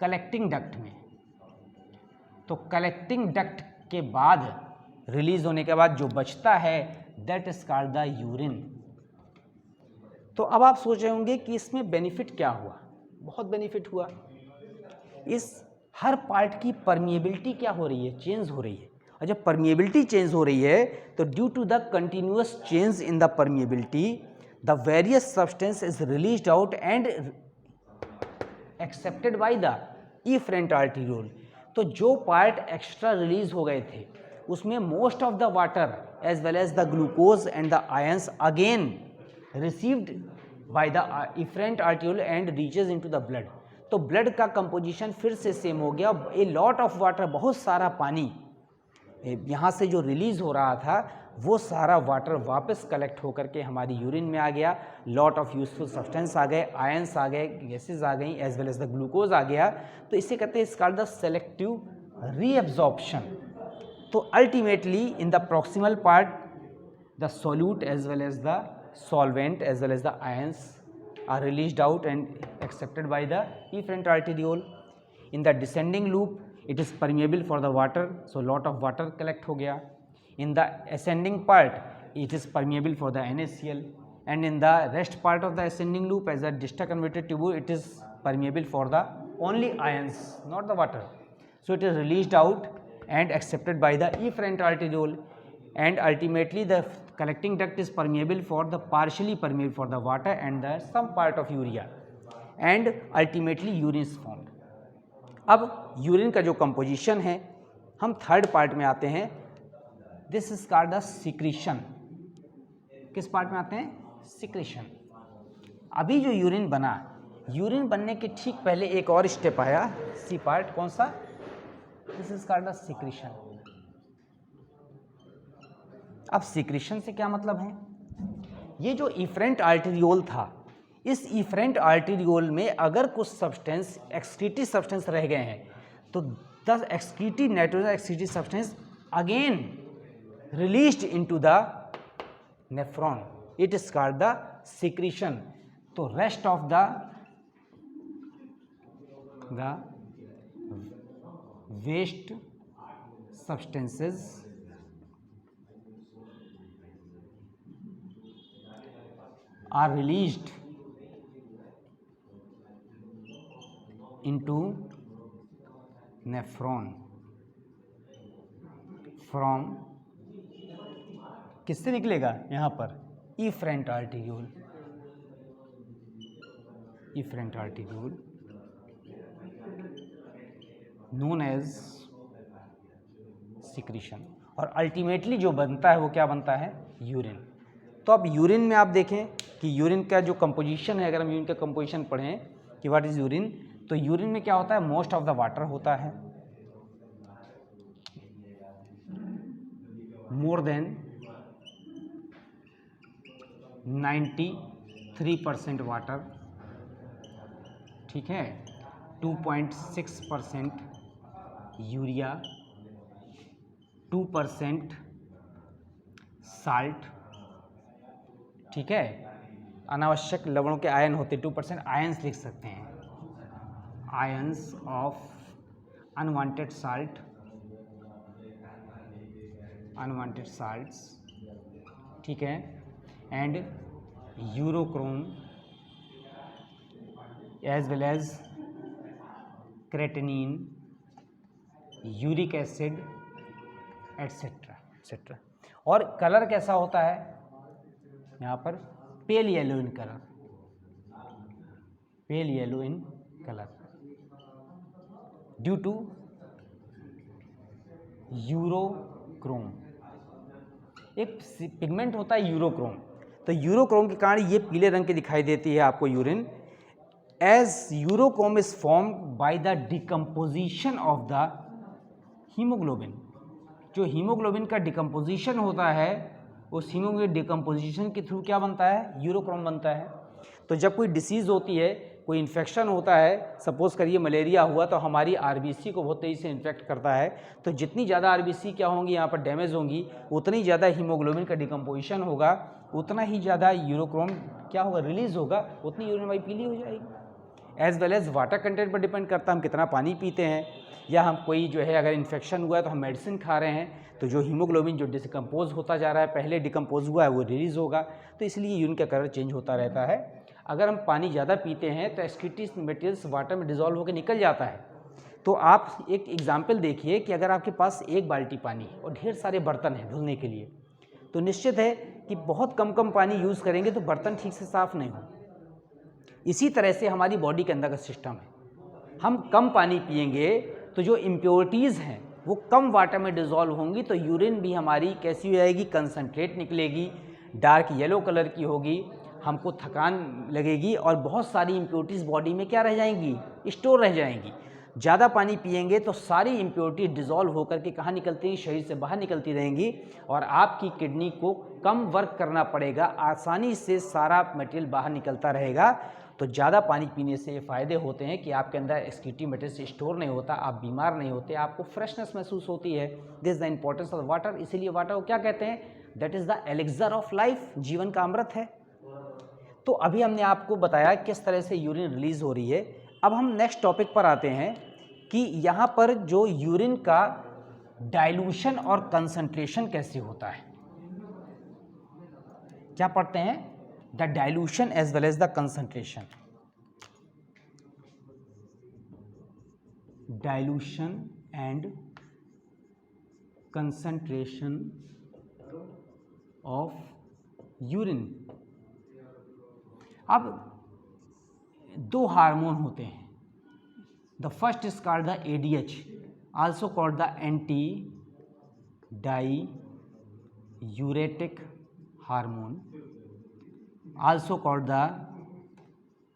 कलेक्टिंग डक्ट में. तो कलेक्टिंग डक्ट के बाद रिलीज होने के बाद जो बचता है that is called the urine. तो अब आप सोच रहे होंगे कि इसमें बेनिफिट क्या हुआ. बहुत बेनिफिट हुआ. इस हर पार्ट की परमिएबिलिटी क्या हो रही है, चेंज हो रही है. और जब परमिएबिलिटी चेंज हो रही है तो due to the continuous change in the permeability the various substance is released out and accepted by the efferent arteriole. तो जो पार्ट एक्स्ट्रा रिलीज हो गए थे उसमें most of the water as well as the glucose and the ions again received by the efferent arteriole and reaches into the blood. तो blood का composition फिर से सेम हो गया. ए लॉट ऑफ वाटर, बहुत सारा पानी यहाँ से जो रिलीज हो रहा था वो सारा वाटर वापस कलेक्ट होकर के हमारी यूरिन में आ गया. लॉट ऑफ यूजफुल सब्सटेंस आ गए, आयंस आ गए, गैसेज आ गई as well as the glucose आ गया. तो इसे कहते हैं, is called the selective reabsorption. तो ultimately in the proximal part the solute as well as the solvent as well as the ions are released out and accepted by the efferent arteriole. In the descending loop it is permeable for the water, so lot of water collect हो गया. In the ascending part it is permeable for the NaCl, and in the rest part of the ascending loop as a distal convoluted tubule it is permeable for the only ions, not the water. So it is released out and accepted by the efferent arteriole, and ultimately the collecting duct is permeable for the partially permeable for the water and the some part of urea, and ultimately urine is formed. अब urine का जो composition है, हम third part में आते हैं. This is called the secretion. किस part में आते हैं, सिक्रीशन. अभी जो यूरिन बना, यूरिन बनने के ठीक पहले एक और स्टेप आया, सी पार्ट. कौन सा, this is called the secretion. अब सिक्रीशन से क्या मतलब है, ये जो इफरेंट आर्टीरियोल था, इस इफरेंट आर्टीरियोल में अगर कुछ सब्सटेंस, एक्सक्रीटी सब्सटेंस रह गए हैं तो the excretory nitrogen excretory substance again released into the nephron. It is called the secretion. तो rest of the waste substances are released into nephron from, किससे निकलेगा यहाँ पर, efferent arteriole. Efferent arteriole known as secretion, और ultimately जो बनता है वो क्या बनता है, यूरिन। तो अब यूरिन में आप देखें कि यूरिन का जो कंपोजिशन है, अगर हम यूरिन का कंपोजिशन पढ़ें कि व्हाट इज यूरिन, तो यूरिन में क्या होता है, मोस्ट ऑफ द वाटर होता है, मोर देन 93% वाटर, ठीक है, 2.6% यूरिया, 2% साल्ट, ठीक है, अनावश्यक लवणों के आयन होते, 2% आयन्स लिख सकते हैं, ions of unwanted salt, unwanted salts, ठीक है, and urochrome as well as creatinine, uric acid, etcetera etcetera. और कलर कैसा होता है यहाँ पर, pale yellow in colour, pale yellow in colour, due to urochrome. एक पिगमेंट होता है यूरोक्रोम, तो यूरोक्रोम के कारण ये पीले रंग की दिखाई देती है आपको urine, as urochrome is formed by the decomposition of the haemoglobin. जो हीमोग्लोबिन का डिकम्पोजिशन होता है, उस हीमोग्लोबिन डिकम्पोजिशन के थ्रू क्या बनता है, यूरोक्रोम बनता है। तो जब कोई डिसीज़ होती है, कोई इन्फेक्शन होता है, सपोज करिए मलेरिया हुआ, तो हमारी आरबीसी को बहुत तेज़ी से इन्फेक्ट करता है, तो जितनी ज़्यादा आरबीसी क्या होंगी यहाँ पर डैमेज होंगी, उतनी ज़्यादा हीमोग्लोबिन का डिकम्पोजिशन होगा, उतना ही ज़्यादा यूरोक्रोम क्या होगा, रिलीज होगा, उतनी यूरिन हमारी पीली हो जाएगी। As well as water content पर डिपेंड करता है, हम कितना पानी पीते हैं, या हम कोई जो है अगर इन्फेक्शन हुआ है तो हम मेडिसिन खा रहे हैं, तो जो हीमोग्लोबिन जो डिकम्पोज होता जा रहा है, पहले डिकम्पोज हुआ है वो रिलीज़ होगा, तो इसलिए यूरिन का कलर चेंज होता रहता है। अगर हम पानी ज़्यादा पीते हैं तो एक्सक्रीटिव मटेरियल्स वाटर में डिज़ोल्व होकर निकल जाता है। तो आप एक एग्जाम्पल देखिए कि अगर आपके पास एक बाल्टी पानी और ढेर सारे बर्तन हैं धुलने के लिए, तो निश्चित है कि बहुत कम पानी यूज़ करेंगे तो बर्तन ठीक से साफ़ नहीं हो। इसी तरह से हमारी बॉडी के अंदर का सिस्टम है, हम कम पानी पिएंगे तो जो इम्प्योरिटीज़ हैं वो कम वाटर में डिज़ोल्व होंगी, तो यूरिन भी हमारी कैसी हो जाएगी, कंसनट्रेट निकलेगी, डार्क येलो कलर की होगी, हमको थकान लगेगी, और बहुत सारी इम्प्योरिटीज़ बॉडी में क्या रह जाएंगी, स्टोर रह जाएंगी। ज़्यादा पानी पिएंगे तो सारी इम्प्योरिटी डिज़ोल्व होकर के कहाँ निकलती हैं, शरीर से बाहर निकलती रहेंगी, और आपकी किडनी को कम वर्क करना पड़ेगा, आसानी से सारा मटेरियल बाहर निकलता रहेगा। तो ज़्यादा पानी पीने से ये फ़ायदे होते हैं कि आपके अंदर एक्सक्रीटिव मटेरियल स्टोर नहीं होता, आप बीमार नहीं होते, आपको फ्रेशनेस महसूस होती है। This the importance of water. इसीलिए वाटर को क्या कहते हैं, that is the elixir of life, जीवन का अमृत है। तो अभी हमने आपको बताया किस तरह से यूरिन रिलीज़ हो रही है। अब हम नेक्स्ट टॉपिक पर आते हैं कि यहाँ पर जो यूरिन का डाइल्यूशन और कंसंट्रेशन कैसे होता है। क्या पढ़ते हैं, the dilution as well as the concentration. Dilution and concentration of urine. अब दो हार्मोन होते हैं, the first is called the ADH, also called the antidiuretic hormone, also called the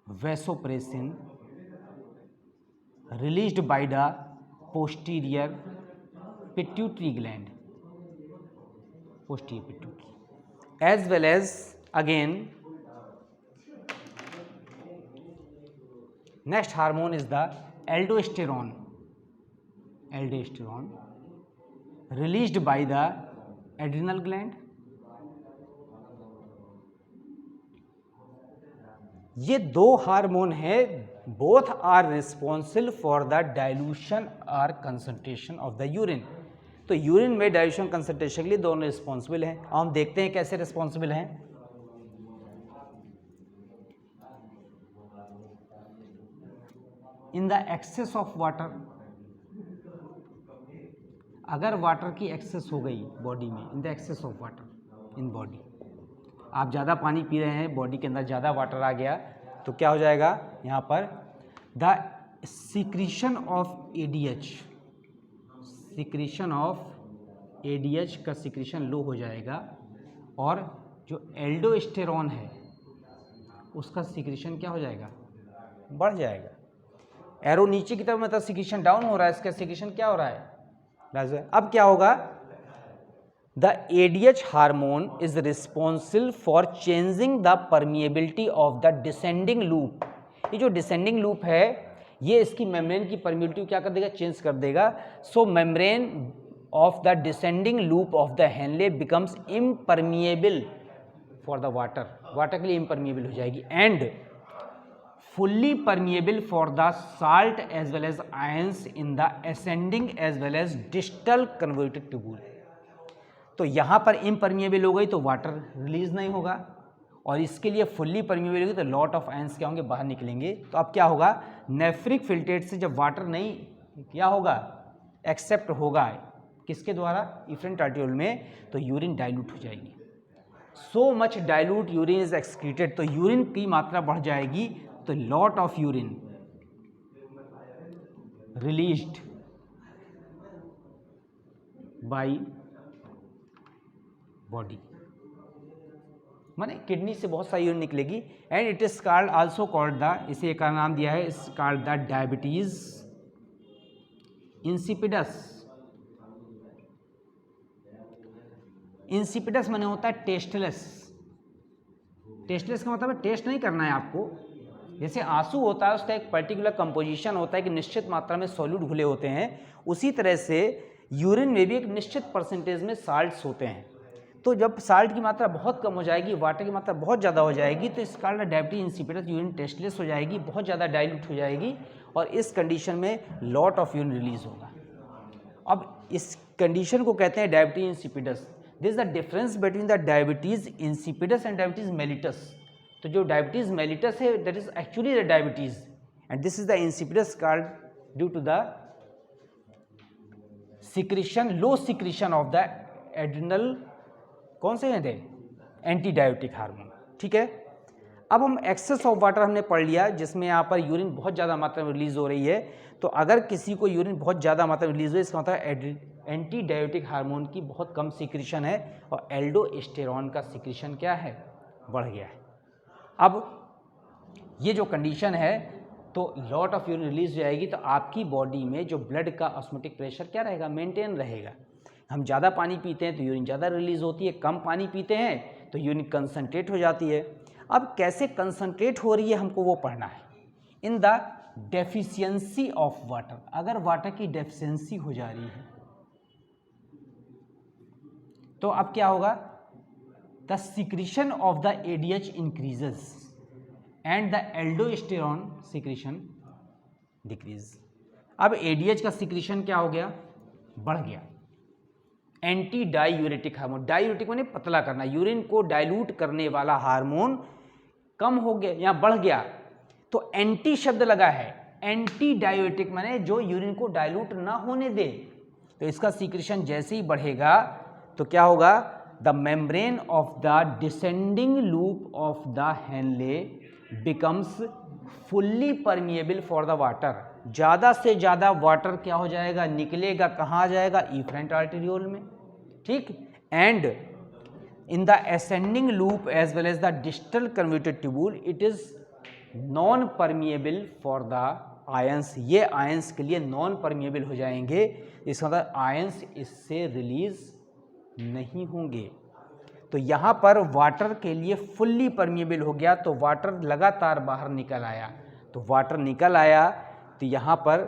vasopressin, released by the posterior pituitary gland, posterior pituitary, as well as again next hormone is the aldosterone, aldosterone released by the adrenal gland. ये दो hormone है, both are responsible for the dilution और concentration of the urine. तो urine में dilution concentration के लिए दोनों responsible हैं। और हम देखते हैं कैसे रिस्पॉन्सिबल हैं। In the excess of water, अगर वाटर की एक्सेस हो गई बॉडी में, in the excess of water in body, आप ज़्यादा पानी पी रहे हैं, बॉडी के अंदर ज़्यादा वाटर आ गया, तो क्या हो जाएगा यहाँ पर the secretion of ADH, secretion of ADH का सिक्रीशन लो हो जाएगा और जो एल्डोस्टेरॉन है उसका सिक्रीशन क्या हो जाएगा, बढ़ जाएगा। एरो नीचे की तरफ मतलब सिक्रीशन डाउन हो रहा है, इसका सिक्रीशन क्या हो रहा है। अब क्या होगा, the ADH hormone is responsible for changing the permeability of the descending loop. ये जो डिसेंडिंग लूप है ये इसकी मेम्ब्रेन की परमिएबिलिटी क्या कर देगा, चेंज कर देगा। So membrane of the descending loop of the Henle becomes impermeable for the water, water के लिए इम्परमिएबल हो जाएगी, and fully permeable for the salt as well as ions in the ascending as well as distal convoluted tubule। तो यहाँ पर impermeable हो गई तो वाटर रिलीज नहीं होगा, और इसके लिए फुल्ली परमिएबल होगी तो लॉट ऑफ आयंस क्या होंगे, बाहर निकलेंगे। तो अब क्या होगा, नेफ्रिक फिल्ट्रेट से जब वाटर नहीं क्या होगा, एक्सेप्ट होगा किसके द्वारा, इफरेंट आर्टियोल में, तो यूरिन डाइल्यूट हो जाएगी। So much dilute urine is excreted, तो यूरिन की मात्रा बढ़ जाएगी, तो lot of urine released by body, माने किडनी से बहुत सारी यूरिन निकलेगी, and it is called also called the, इसे एक नाम दिया है, इस called the diabetes insipidus. Insipidus माने होता है टेस्टलेस, टेस्टलेस का मतलब है टेस्ट नहीं करना है आपको। जैसे आंसू होता है उसका एक पर्टिकुलर कंपोजिशन होता है कि निश्चित मात्रा में सॉल्यूट घुले होते हैं, उसी तरह से यूरिन में भी एक निश्चित परसेंटेज में साल्ट्स होते हैं। तो जब साल्ट की मात्रा बहुत कम हो जाएगी, वाटर की मात्रा बहुत ज़्यादा हो जाएगी, तो इस कारण डायबिटीज इंसिपिडस, यूरिन टेस्टलेस हो जाएगी, बहुत ज़्यादा डाइल्यूट हो जाएगी, और इस कंडीशन में लॉट ऑफ यूरिन रिलीज होगा। अब इस कंडीशन को कहते हैं diabetes insipidus. This is the difference between the diabetes insipidus and diabetes mellitus. तो जो डायबिटीज मेलिटस है that is actually the diabetes, and this is the insipidus called due to the secretion, low secretion of the adrenal, कौन से थे, anti diabetic hormone. ठीक है, अब हम एक्सेस ऑफ वाटर हमने पढ़ लिया, जिसमें यहाँ पर यूरिन बहुत ज़्यादा मात्रा में रिलीज हो रही है। तो अगर किसी को यूरिन बहुत ज़्यादा मात्रा में रिलीज हो, इसका मतलब एंटी डायबिटिक हार्मोन की बहुत कम सिक्रीशन है, और एल्डोस्टेरॉन का सिक्रीशन क्या है, बढ़ गया है। अब ये जो कंडीशन है, तो लॉट ऑफ यूरिन रिलीज हो जाएगी, तो आपकी बॉडी में जो ब्लड का ऑस्मोटिक प्रेशर क्या रहेगा, मेंटेन रहेगा। हम ज़्यादा पानी पीते हैं तो यूरिन ज़्यादा रिलीज होती है, कम पानी पीते हैं तो यूरिन कंसनट्रेट हो जाती है। अब कैसे कंसनट्रेट हो रही है हमको वो पढ़ना है। In the deficiency of water, अगर वाटर की डेफिशिएंसी हो जा रही है तो अब क्या होगा, the secretion of the ADH increases and the aldosterone secretion decrease. अब एडीएच का सिक्रीशन क्या हो गया, बढ़ गया। एंटी डायूरेटिक हार्मोन, डायूरेटिक माने पतला करना, यूरिन को डाइल्यूट करने वाला हार्मोन कम हो गया या बढ़ गया, तो एंटी शब्द लगा है, एंटी डायूरेटिक माने जो यूरिन को डाइल्यूट ना होने दे। तो इसका सिक्रीशन जैसे ही बढ़ेगा तो क्या होगा, the membrane of the descending loop of the Henle becomes fully permeable for the water. ज़्यादा से ज़्यादा वाटर क्या हो जाएगा, निकलेगा, कहाँ आ जाएगा, इफरेंट आर्टेरियोल में। ठीक, and in the ascending loop as well as the distal converted tubule it is non permeable for the ions. ये आयंस के लिए नॉन परमिएबल हो जाएंगे, इसका मतलब आयंस इससे रिलीज नहीं होंगे। तो यहाँ पर वाटर के लिए फुल्ली परमिएबल हो गया, तो वाटर लगातार बाहर निकल आया, तो वाटर निकल आया तो यहाँ पर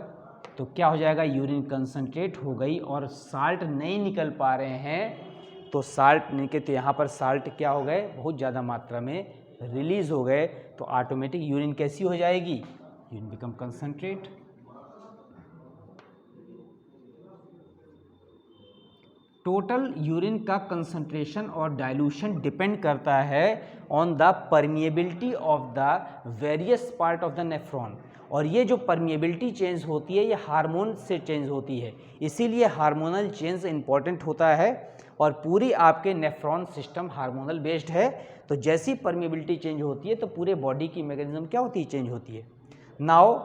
तो क्या हो जाएगा, यूरिन कंसंट्रेट हो गई, और साल्ट नहीं निकल पा रहे हैं, तो साल्ट निकले, तो यहाँ पर साल्ट क्या हो गए, बहुत ज़्यादा मात्रा में रिलीज हो गए, तो ऑटोमेटिक यूरिन कैसी हो जाएगी, urine become concentrate. Total urine का कंसंट्रेशन और डाइल्यूशन डिपेंड करता है on the permeability of the various part of the nephron, और ये जो परमिएबिलिटी चेंज होती है ये हार्मोन से चेंज होती है, इसीलिए हार्मोनल चेंज इंपॉर्टेंट होता है। और पूरी आपके नेफ्रॉन सिस्टम हार्मोनल बेस्ड है। तो जैसी परमिबिलिटी चेंज होती है तो पूरे बॉडी की मैकेनिज्म क्या होती है, चेंज होती है। नाउ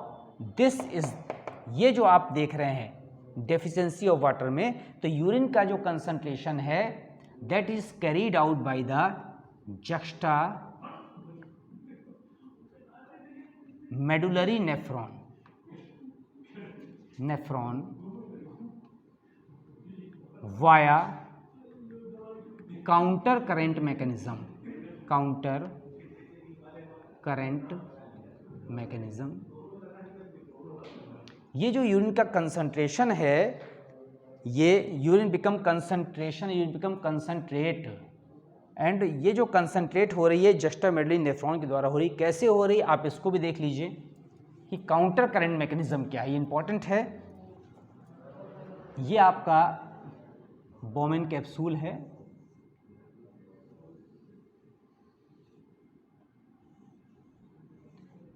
दिस इज, ये जो आप देख रहे हैं डेफिशिएंसी ऑफ वाटर में, तो यूरिन का जो कंसंट्रेशन है that is carried out by the juxta medullary nephron via counter current mechanism. ये जो यूरिन का कंसंट्रेशन है, ये यूरिन बिकम कंसंट्रेट एंड ये जो कंसंट्रेट हो रही है जस्टामेडुलरी नेफ्रॉन के द्वारा हो रही, कैसे हो रही आप इसको भी देख लीजिए कि काउंटर करंट मैकेनिज्म क्या है, ये इंपॉर्टेंट है। ये आपका बोमेन कैप्सूल है,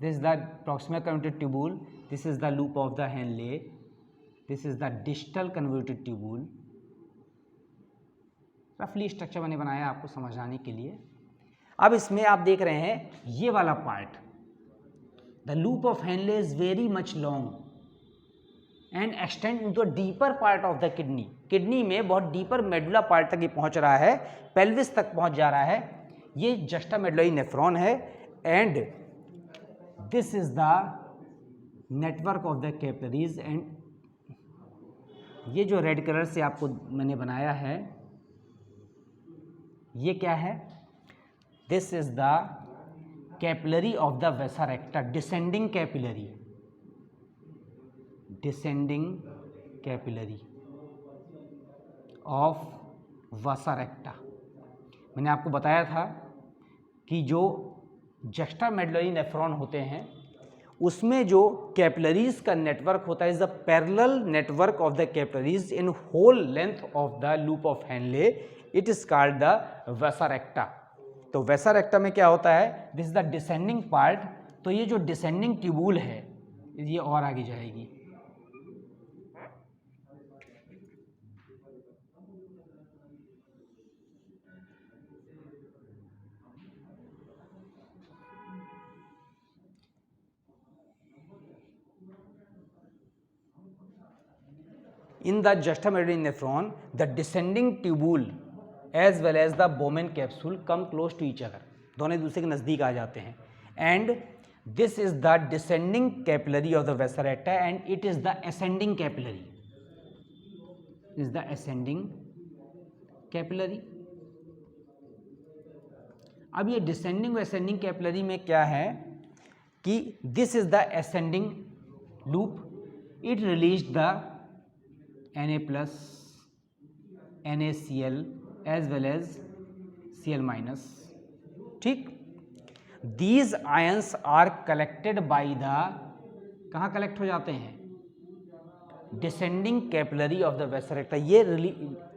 this is the proximal convoluted tubule, this is the loop of the Henle, this is the distal convoluted tubule। रफली स्ट्रक्चर मैंने बनाया आपको समझाने के लिए। अब इसमें आप देख रहे हैं ये वाला part, the loop of Henley is very much long and extend into deeper part of the kidney. Kidney में बहुत डीपर मेडुला पार्ट तक ये पहुंच रहा है, पेल्विस तक पहुंच जा रहा है। ये जस्टामेडुलरी नेफ्रॉन है and this is the network of the capillaries. And ये जो रेड कलर से आपको मैंने बनाया है ये क्या है, this is the capillary of the vasa रेक्टा, descending capillary of वसा रेक्टा। मैंने आपको बताया था कि जो जस्टामेडुलरी नेफ्रॉन होते हैं उसमें जो कैपिलरीज का नेटवर्क होता है is the parallel network of the capillaries in whole length of the loop of Henle, it is called the vasa recta. तो वसा रेक्टा में क्या होता है, this is the descending part. तो ये जो डिसेंडिंग ट्यूबूल है ये और आगे जाएगी, in the juxtamedullary nephron the descending tubule as well as the Bowman capsule come close to each other, दोनों एक दूसरे के नज़दीक आ जाते हैं। and this is the descending capillary of the vasa recta and it is the ascending capillary। अब ये descending व असेंडिंग कैपिलरी में क्या है कि this is the ascending loop, it release the Na+, NaCl as well as Cl-। ठीक, these ions are collected by the, कहाँ collect हो जाते हैं, descending capillary of the vasa रेक्टा। ये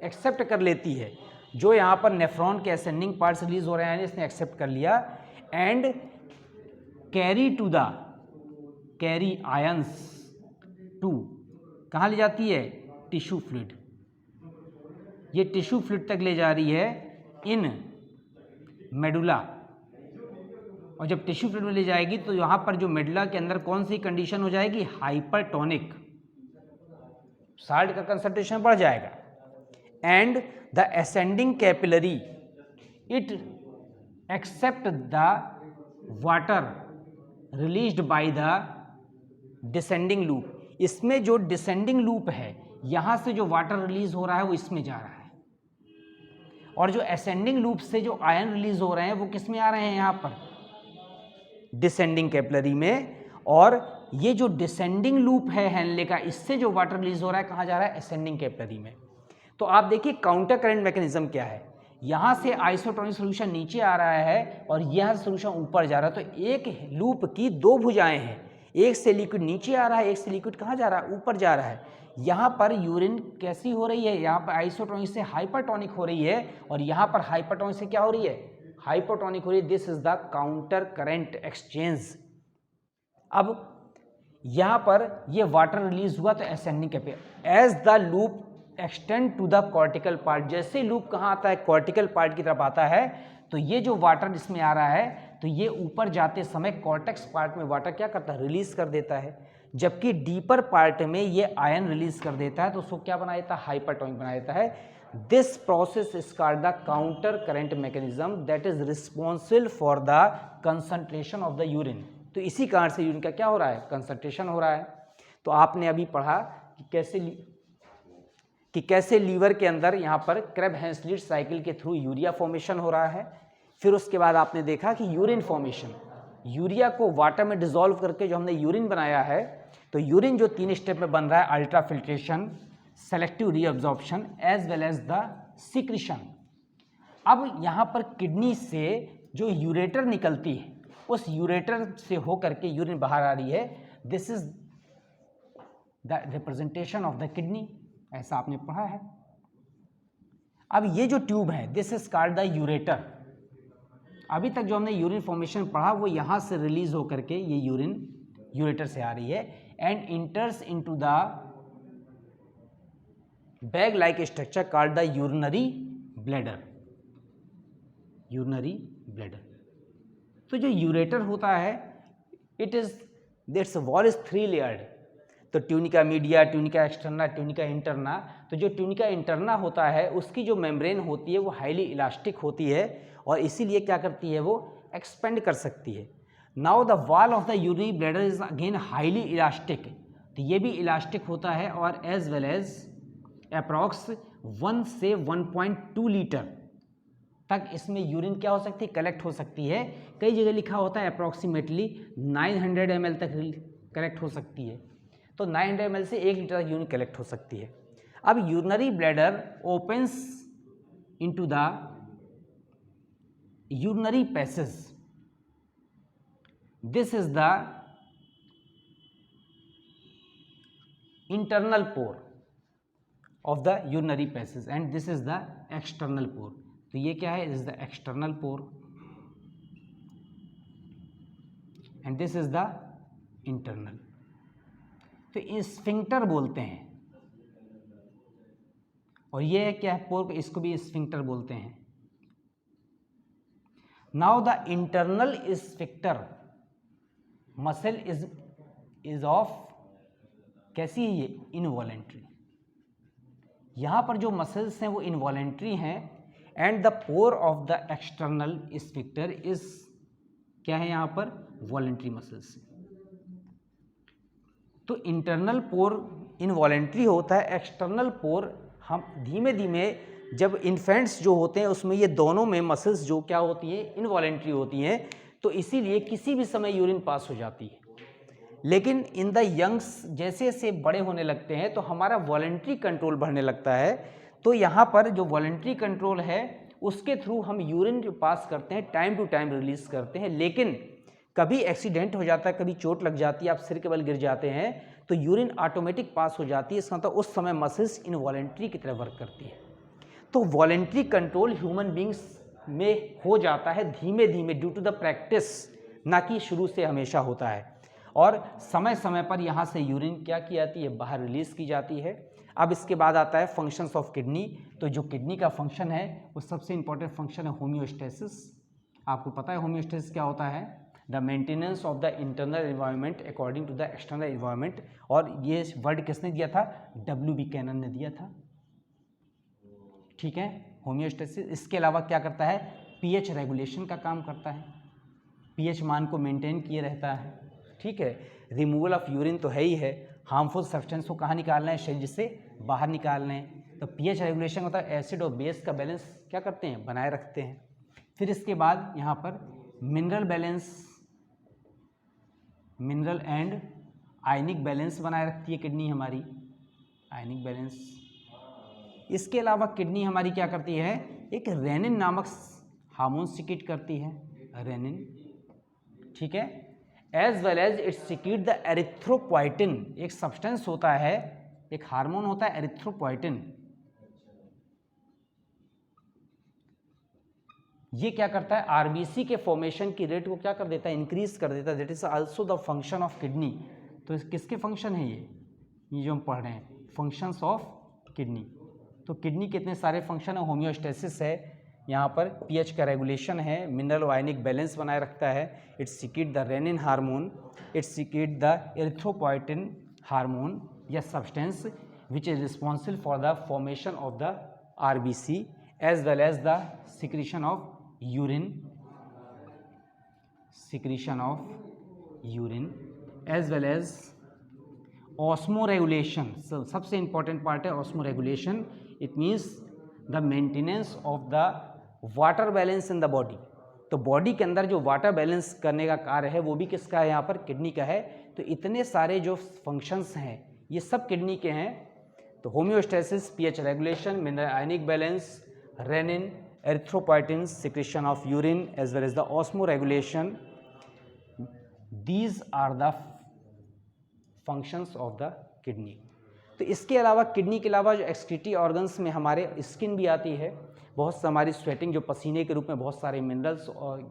एक्सेप्ट कर लेती है जो यहाँ पर नेफ्रॉन के असेंडिंग पार्ट्स रिलीज हो रहे हैं, इसने एक्सेप्ट कर लिया एंड कैरी आयंस टू, कहाँ ले जाती है, टिश्यू फ्लूइड। ये टिश्यू फ्लूइड तक ले जा रही है इन मेडुला, और जब टिश्यू फ्लूइड में ले जाएगी तो यहाँ पर जो मेडुला के अंदर कौन सी कंडीशन हो जाएगी, हाइपरटोनिक, साल्ट का कंसंट्रेशन बढ़ जाएगा। And the ascending capillary it accept the water released by the descending loop. इसमें जो डिसेंडिंग लूप है यहाँ से जो वाटर रिलीज हो रहा है वो इसमें जा रहा है, और जो असेंडिंग लूप से जो आयन रिलीज हो रहे हैं वो किस में आ रहे हैं, यहाँ पर डिसेंडिंग कैपिलरी में। और ये जो डिसेंडिंग लूप है हेनले का, इससे जो वाटर रिलीज हो रहा है कहाँ जा रहा है, असेंडिंग कैपिलरी में। तो आप देखिए काउंटर करंट मैकेनिज्म क्या है, यहाँ से आइसोटोनिक सोल्यूशन नीचे आ रहा है और यह सोल्यूशन ऊपर जा रहा है। तो एक लूप की दो भुजाएं हैं, एक से लिक्विड नीचे आ रहा है, एक से लिक्विड कहाँ जा रहा है, ऊपर जा रहा है। यहाँ पर यूरिन कैसी हो रही है, यहाँ पर आइसोटोनिक से हाइपरटोनिक हो रही है और यहाँ पर हाइपरटोनिक से क्या हो रही है, हाइपोटोनिक हो रही है। This is the counter current exchange. अब यहाँ पर ये वाटर रिलीज हुआ तो ascending capillary, as the loop extend to the cortical part. जैसे लूप कहाँ आता है, कॉर्टिकल पार्ट की तरफ आता है, तो ये जो वाटर इसमें आ रहा है तो ये ऊपर जाते समय कॉर्टेक्स पार्ट में वाटर क्या करता है, रिलीज कर देता है, जबकि डीपर पार्ट में ये आयन रिलीज कर देता है, तो उसको क्या बना देता है, हाइपरटोनिक बना देता है। This process is called the counter current mechanism that is responsible for the concentration of the urine. तो इसी कारण से यूरिन का क्या हो रहा है, कंसंट्रेशन हो रहा है। तो आपने अभी पढ़ा कि कैसे लीवर के अंदर यहाँ पर क्रेब-हेंसलिट साइकिल के थ्रू यूरिया फॉर्मेशन हो रहा है। फिर उसके बाद आपने देखा कि यूरिन फॉर्मेशन, यूरिया को वाटर में डिसॉल्व करके जो हमने यूरिन बनाया है, तो यूरिन जो 3 स्टेप में बन रहा है, ultrafiltration, selective reabsorption as well as the secretion. अब यहाँ पर किडनी से जो यूरेटर निकलती है, उस यूरेटर से होकर के यूरिन बाहर आ रही है। This is the representation of the kidney, ऐसा आपने पढ़ा है। अब ये जो ट्यूब है, this is called the ureter. अभी तक जो हमने यूरिन फॉर्मेशन पढ़ा वो यहाँ से रिलीज होकर के ये यूरिन यूरेटर से आ रही है and enters into the bag like structure called the urinary bladder. Urinary bladder. तो जो यूरेटर होता है, it is its wall is 3 layered. तो tunica media, tunica externa, tunica interna. तो जो ट्यूनिका इंटरना होता है उसकी जो मेम्ब्रेन होती है वो हाईली इलास्टिक होती है और इसीलिए क्या करती है, वो एक्सपेंड कर सकती है। Now the wall of the urinary bladder is again highly elastic. तो ये भी इलास्टिक होता है और एज वेल एज अप्रॉक्स 1 से 1.2 लीटर तक इसमें यूरिन क्या हो सकती है, कलेक्ट हो सकती है। कई जगह लिखा होता है अप्रॉक्सीमेटली 900 ml तक कलेक्ट हो सकती है। तो 900 ml से 1 लीटर तक यूरिन कलेक्ट हो सकती है। अब urinary bladder opens into the urinary passage. This is the internal pore of the urinary passage and this is the external pore। तो ये क्या है, this is the external pore and this is the internal। तो sphincter बोलते हैं और ये क्या है, पोर, इसको भी स्फिंक्टर बोलते हैं। Now the internal sphincter muscle is of, कैसी है ये, इनवॉलेंट्री। यहाँ पर जो मसल्स हैं वो इनवॉलेंट्री हैं and the pore of the external sphincter is क्या है, यहाँ पर वॉलेंट्री मसल्स। तो इंटरनल पोर इनवॉलेंट्री होता है, एक्सटर्नल पोर हम धीमे धीमे, जब इन्फेंट्स जो होते हैं उसमें ये दोनों में मसल्स जो क्या होती हैं, इनवॉलेंट्री होती हैं, तो इसीलिए किसी भी समय यूरिन पास हो जाती है। लेकिन इन द यंग्स जैसे जैसे बड़े होने लगते हैं तो हमारा वॉलेंट्री कंट्रोल बढ़ने लगता है। तो यहाँ पर जो वॉलेंट्री कंट्रोल है उसके थ्रू हम यूरिन जो पास करते हैं टाइम टू टाइम रिलीज करते हैं। लेकिन कभी एक्सीडेंट हो जाता है, कभी चोट लग जाती है, आप सिर के बल गिर जाते हैं, तो यूरिन ऑटोमेटिक पास हो जाती है। इसका मतलब उस समय मसल्स इनवॉलेंट्री की तरह वर्क करती है। तो वॉलेंट्री कंट्रोल ह्यूमन बींग्स में हो जाता है धीमे धीमे ड्यू टू द प्रैक्टिस, ना कि शुरू से हमेशा होता है। और समय समय पर यहाँ से यूरिन क्या की जाती है, बाहर रिलीज की जाती है। अब इसके बाद आता है फंक्शंस ऑफ किडनी। तो जो किडनी का फंक्शन है वो सबसे इंपॉर्टेंट फंक्शन है होम्योस्टेसिस। आपको पता है होम्योस्टेसिस क्या होता है, the maintenance of the internal environment according to the external environment. और ये वर्ड किसने दिया था, W.B. कैनन ने दिया था। ठीक है, होम्योस्टेसिस। इसके अलावा क्या करता है, pH रेगुलेशन का काम करता है, pH मान को मेंटेन किए रहता है। ठीक है, रिमूवल ऑफ यूरिन तो है ही है, हार्मफुल सब्सटेंस को कहाँ निकालना है, शरीर से बाहर निकालना है। तो pH रेगुलेशन होता है, एसिड और बेस का बैलेंस क्या करते हैं, बनाए रखते हैं। फिर इसके बाद यहाँ पर mineral balance, mineral and ionic balance बनाए रखती है किडनी हमारी, आयनिक बैलेंस। इसके अलावा किडनी हमारी क्या करती है, एक रेनिन नामक हार्मोन सिक्रीट करती है, रेनिन। ठीक है, as well as it secrete the erythropoietin, एक सब्सटेंस होता है, एक हार्मोन होता है एरिथ्रोपोइटिन। ये क्या करता है, आरबीसी के फॉर्मेशन की रेट को क्या कर देता है, इंक्रीज कर देता है। That is also the function of kidney. तो किसके फंक्शन है ये जो हम पढ़ रहे हैं, फंक्शंस ऑफ किडनी। तो किडनी के इतने सारे फंक्शन है, होम्योस्टेसिस है, यहाँ पर पीएच का रेगुलेशन है, मिनरल आयनिक बैलेंस बनाए रखता है, it's secrete the renin hormone, it's secrete the erythropoietin hormone या substance which is responsible for the formation of the RBC as well as the secretion of urine as well as osmoregulation. सबसे important part है osmoregulation. It means the maintenance of the water balance in the body. तो body के अंदर जो water balance करने का कार्य है वो भी किसका है, यहाँ पर किडनी का है। तो इतने सारे जो फंक्शंस हैं ये सब किडनी के हैं। तो homeostasis, pH regulation, mineral ionic balance, renin, erythropoietin, secretion of urine as well as the osmoregulation, these are the functions of the kidney. तो इसके अलावा किडनी के अलावा जो एक्सक्रीटरी ऑर्गन्स में हमारे स्किन भी आती है, बहुत से हमारी स्वेटिंग जो पसीने के रूप में बहुत सारे मिनरल्स और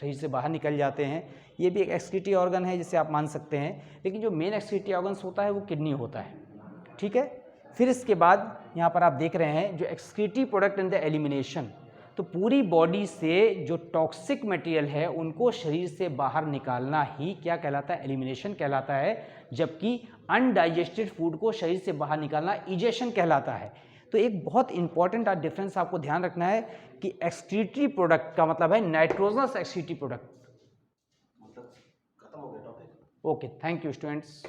शरीर से बाहर निकल जाते हैं, ये भी एक एक्सक्रीटरी ऑर्गन है जिसे आप मान सकते हैं। लेकिन जो मेन एक्सक्रीटरी ऑर्गन्स होता है वो किडनी होता है, ठीक है। फिर इसके बाद यहाँ पर आप देख रहे हैं जो excretory product in the elimination. तो पूरी बॉडी से जो टॉक्सिक मटेरियल है उनको शरीर से बाहर निकालना ही क्या कहलाता है, एलिमिनेशन कहलाता है। जबकि अनडाइजेस्टेड फूड को शरीर से बाहर निकालना इजेशन कहलाता है। तो एक बहुत इंपॉर्टेंट डिफरेंस आपको ध्यान रखना है कि एक्सक्रीटरी प्रोडक्ट का मतलब है nitrogenous excretory product. Okay, thank you students.